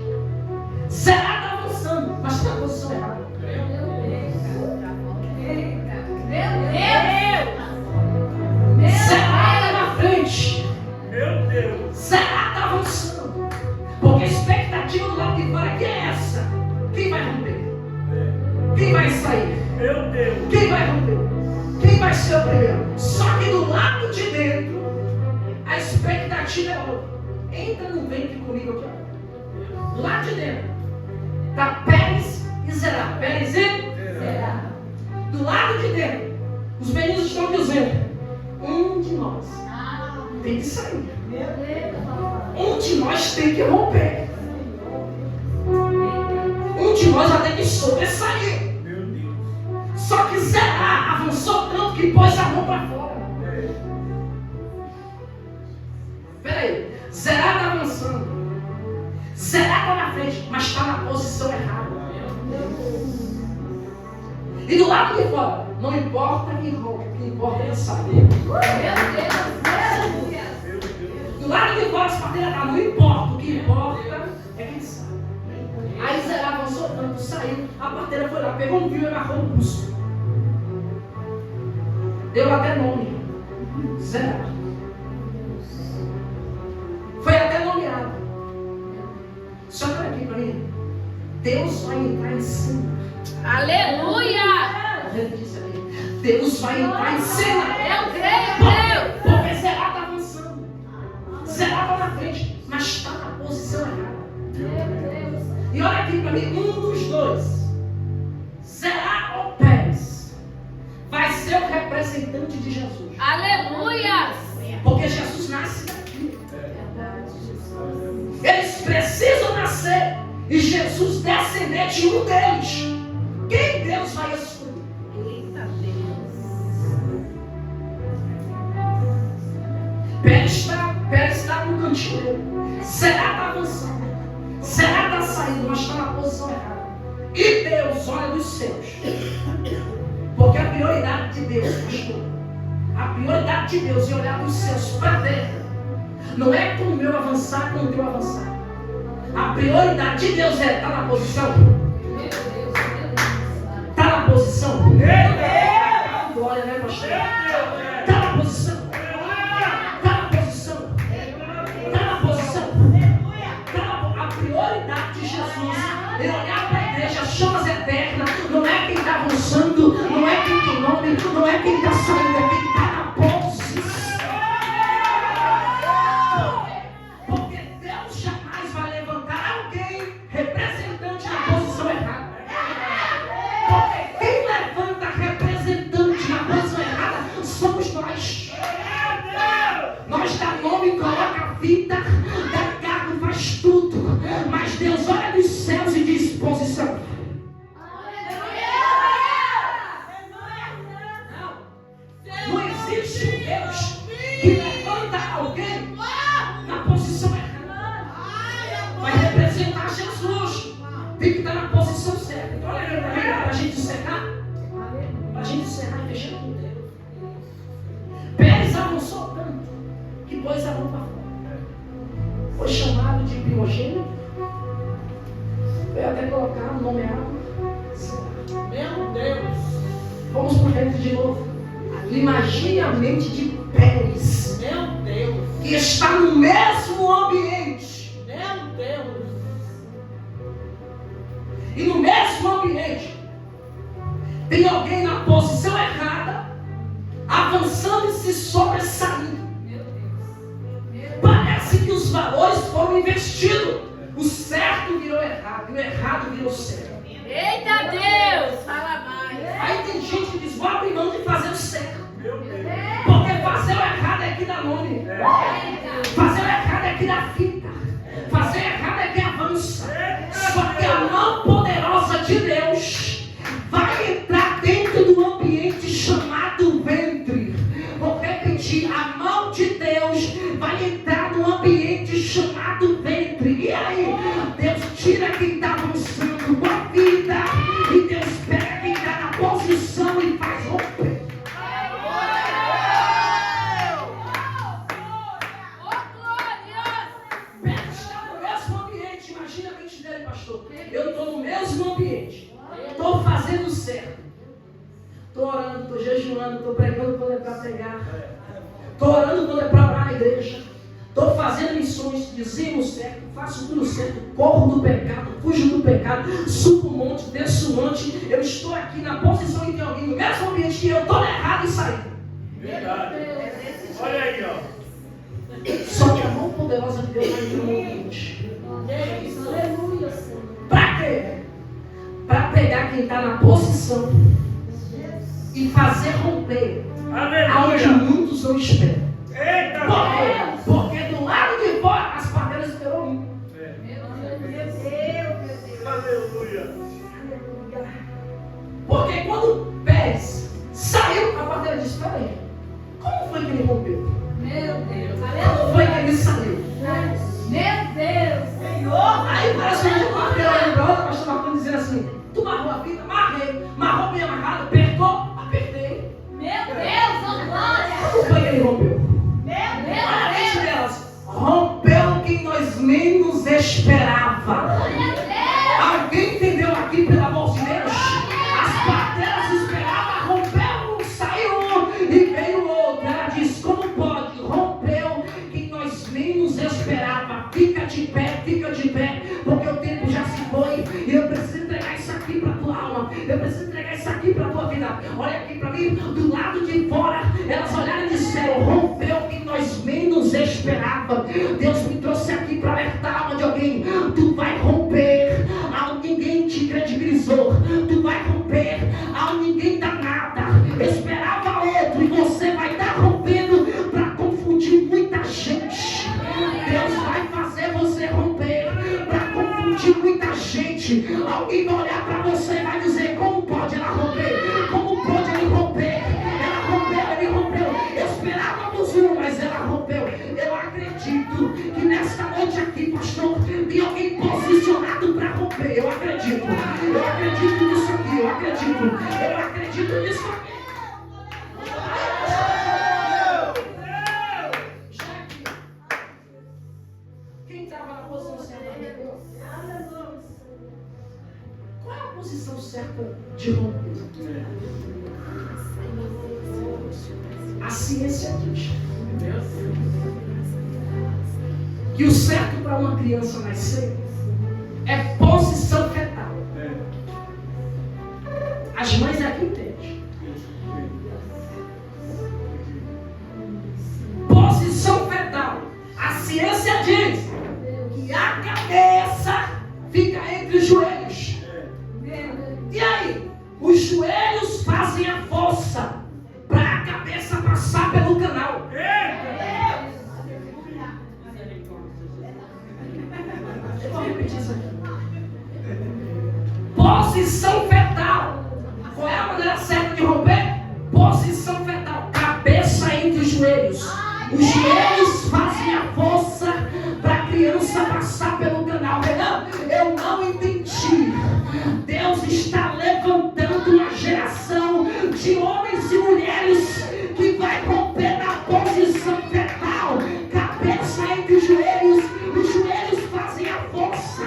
Zerar está avançando, mas está na posição errada. Zerar está na frente.
Meu Deus.
Zerar está avançando. Porque a expectativa do lado de fora aqui é essa. Quem vai romper? Quem vai sair?
Meu Deus.
Quem vai romper? Quem vai ser o primeiro? Só que do lado de dentro, a expectativa é outra. Entra no ventre comigo aqui, ó. Do lado de dentro, tá Pérez e Zerar. Pérez e Zerar. Do lado de dentro, os meninos estão dizendo, um de nós tem que sair. Um de nós tem que romper. Um de nós já tem que sobressair.
Meu Deus.
Só que Zerar avançou tanto que pôs a mão para fora. Peraí, Zerar está avançando. Zerar está na frente, mas está na posição errada. E do lado de fora, não importa quem rompe, o que importa é saber. Do lado de fora, as parteiras estão, não importa, o que importa é quem sabe. Aí Zerar avançou tanto, saiu, a parteira foi lá, pegou um fio e amarrou no pulso. Deu até nome, Zerar. Foi até nomeado. Só que olha aqui para mim, Deus vai entrar em cena.
Aleluia!
Deus vai entrar em cena.
Eu creio.
Porque Zerar está avançando. Zerar está na frente, mas está na posição errada. E olha aqui para mim, um dos dois, Zerar ou Pérez, vai ser o representante de Jesus.
Aleluia!
Porque Jesus nasce daqui. Eles precisam nascer. E Jesus descender de um deles. Quem Deus vai escolher? Pérez está no cantinho dele. Zerar está avançando. Zerar está saindo, mas está na posição errada. E Deus Deus olha dos céus. Porque a prioridade de Deus, pastor, a prioridade de Deus é olhar dos céus para a terra. Não é com o meu avançar, com o teu avançar. A prioridade de Deus é estar na posição. Está na posição. Glória, né, pastor? Está na posição. Está na posição. Está na posição. A prioridade de Jesus é olhar para a igreja, chamas eternas. Não é quem está avançando, não é quem tem nome, não é quem está saindo, é quem está na posição. Porque Deus jamais vai levantar alguém representante na posição errada. Porque quem levanta representante na posição errada somos nós. Nós dá nome, coloca a vida, dá cargo, faz tudo. Mas Deus olha dos céus e diz posição. Não existe um Deus que levanta alguém na posição errada. Vai representar Jesus. Tem que estar na posição certa. Então olha aí para a gente encerrar. Para a gente encerrar e fechar tudo. Pérez avançou tanto que pôs a mão para fora. Foi chamado de primogênito. Foi até colocar o nome água.
Meu Deus.
Vamos por dentro de novo. Imagine a mente de Pérez,
Meu Deus.
que está no mesmo ambiente.
Meu Deus.
E no mesmo ambiente tem alguém na posição errada, avançando e se sobressaindo. Parece que os valores foram investidos. O certo virou errado e o errado virou certo.
Eita Deus! Fala mais.
Aí tem gente que diz, vou abrir mão de fazer o certo. Porque fazer o errado é que dá nome. Fazer o errado é que dá fita. Fazer o errado é que avança. Só que a mão poderosa de Deus vai entrar dentro do ambiente chamado ventre. Vou repetir, a mão de Deus vai entrar no ambiente chamado ventre. E aí, Deus tira quem está avançando com a vida. E Deus pega quem está na posição e faz romper. Pedro está no mesmo ambiente. Imagina a mente dele, pastor. Eu estou no mesmo ambiente. Estou fazendo certo. Estou orando, estou jejuando, estou pregando quando é para pregar. Estou orando quando é para orar na igreja. Estou fazendo missões, dizimo certo, faço tudo certo, corro do pecado, fujo do pecado, subo o monte, desço o monte. Eu estou aqui na posição em que alguém no mesmo ambiente que eu estou errado e saí.
Verdade. Olha aí, ó.
Só que a mão poderosa de Deus vai entrar no ambiente.
Que isso?
Para quê? Para pegar quem está na posição e fazer romper aonde
Aleluia.
muitos não esperam.
Eita.
Por quê? Porque do lado de fora as parteiras esperou um.
Aleluia.
Porque quando Pérez saiu, a parteira disse, peraí, como foi que ele rompeu? Como foi que ele saiu? Aí parece que uma parteira olhando para outra, pastor Marconi dizendo assim, tu marrou a vida? Marrei. Marrou bem amarrado? Apertou? Apertei. Como foi que ele rompeu? Olha a mente delas. Rompeu quem nós menos esperava. Alguém entendeu aqui, pelo amor de Deus? As parteiras esperavam, rompeu, saiu um e veio outro. Ela disse, como pode? Rompeu quem nós menos esperava. Fica de pé, porque o tempo já se foi. E eu preciso entregar isso aqui para a tua alma. Eu preciso entregar isso aqui para a tua vida. Olha aqui para mim, do lado de fora, elas olharam e disseram, rompeu quem nós menos esperava. Deus me trouxe aqui para alertar a alma de alguém. Tu vai romper, ninguém te credibilizou. Tu vai romper, ninguém dá nada. Esperava outro e você vai estar rompendo para confundir muita gente. Deus vai fazer você romper para confundir muita gente. Alguém vai olhar para você e vai dizer, como pode ela romper? Como pode ele romper? Ela rompeu, ele rompeu. Esperávamos um, mas ela rompeu. Eu acredito que nesta noite aqui, pastor, tem alguém posicionado para romper. Eu acredito nisso acredito nisso aqui. Quem estava na posição certa de Deus? Qual é a posição certa de romper? A ciência diz que o certo para uma criança nascer é posição fetal. As mães aqui entendem. Posição fetal. A ciência diz que a cabeça fica entre os joelhos. E aí? Os joelhos fazem a força para a cabeça passar pelo canal. Eu vou repetir isso aqui. Posição fetal. Qual é a maneira certa de romper? Posição fetal. Cabeça entre os joelhos. Os joelhos fazem a força para a criança passar pelo canal. Eu não entendi. Deus está levantando uma geração de homens e mulheres que vai romper na posição fetal. Cabeça entre os joelhos fazem a força.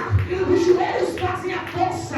Os joelhos fazem a força.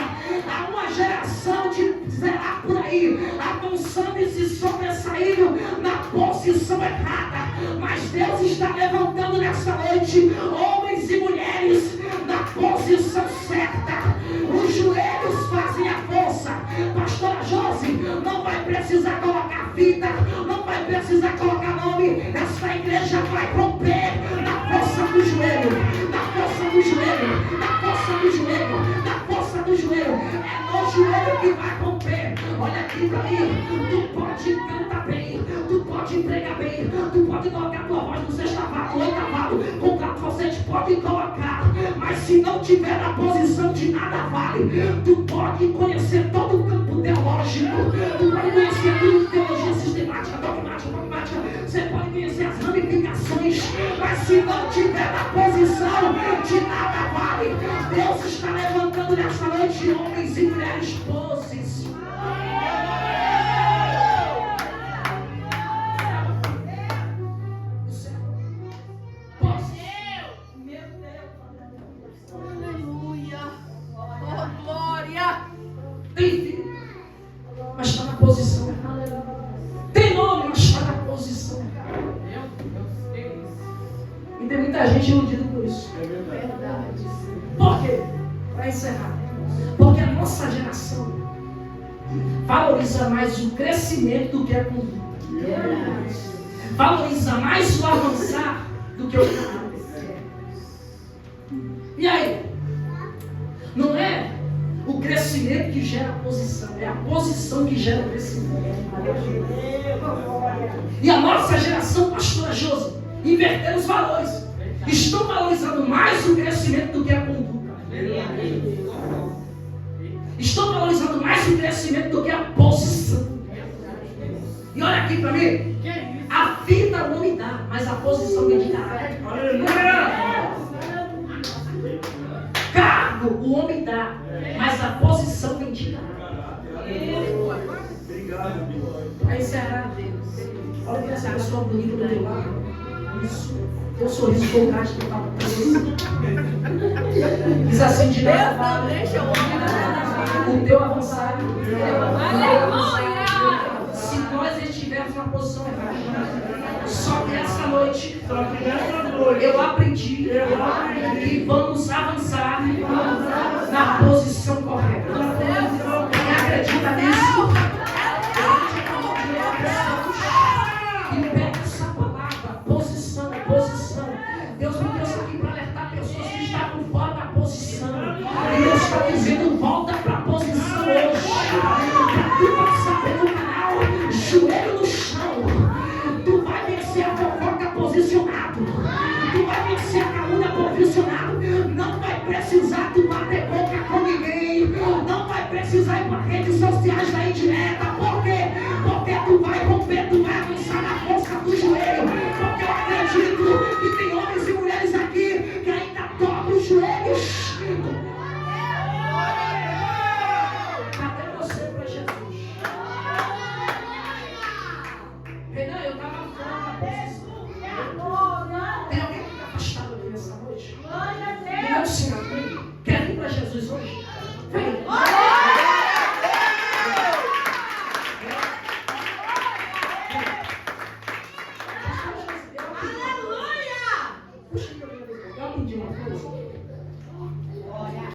Há uma geração de será por aí, avançando e se sobressaindo na posição errada. Mas Deus está levantando nessa noite homens e mulheres na posição certa. Os joelhos fazem a força. Pastora Josi, não vai precisar colocar fita, não vai precisar colocar nome. Essa igreja vai romper na força do joelho, na força do joelho, na força do joelho, na força do joelho. É no joelho que vai romper. Olha aqui pra mim, tu pode cantar bem, tu pode pregar bem, tu pode colocar tua voz no sextavado, no oitavado, contrato você pode colocar, mas se não tiver na posição de nada vale. Tu pode conhecer todo o campo teológico, tu pode conhecer tudo, teologia sistemática, dogmática, você pode conhecer as ramificações, mas se não tiver na posição de nada vale. Deus está levantando nessa noite homens e mulheres posicionados. Tem filho, mas está na posição errada. Tem nome, mas está na posição errada. E tem muita gente iludida por isso. Por quê? Para encerrar. Porque a nossa geração valoriza mais o crescimento do que a conduta. Valoriza mais o avançar do que o caminho. E aí? Não é o crescimento que gera a posição, é a posição que gera o crescimento. E a nossa geração, pastora Josi, invertendo os valores. Estão valorizando mais o crescimento do que a conduta. Estão valorizando mais o crescimento do que a posição. E olha aqui para mim. A vida o homem dá, mas a posição vem de caráter. Cargo o homem dá, mas a posição vem de caráter. Para encerrar, olha para essa pessoa bonita do teu lado. Isso. Teu sorriso folgado que fala para você. Diz assim: de nada vale o teu avançar. Se nós estivermos na posição errada. Só que essa noite eu aprendi que vamos avançar na posição correta. Quem acredita nisso? E pega essa palavra, posição. Deus me trouxe aqui para alertar pessoas que estavam fora da posição. E Deus está dizendo: volta para a posição hoje. Para tu passar pelo canal, joelho no chão. Tu vai vencer a fofoca posicionado. Tu vai vencer a calúnia posicionado. Não vai precisar tu bater boca com ninguém. Não vai precisar ir para redes sociais da indireta. Por quê? Porque tu vai romper, tu vai avançar na força do joelho. Porque eu acredito que tem homens e mulheres aqui que ainda dobram os joelhos. Até você, Jesus hoje. Vem.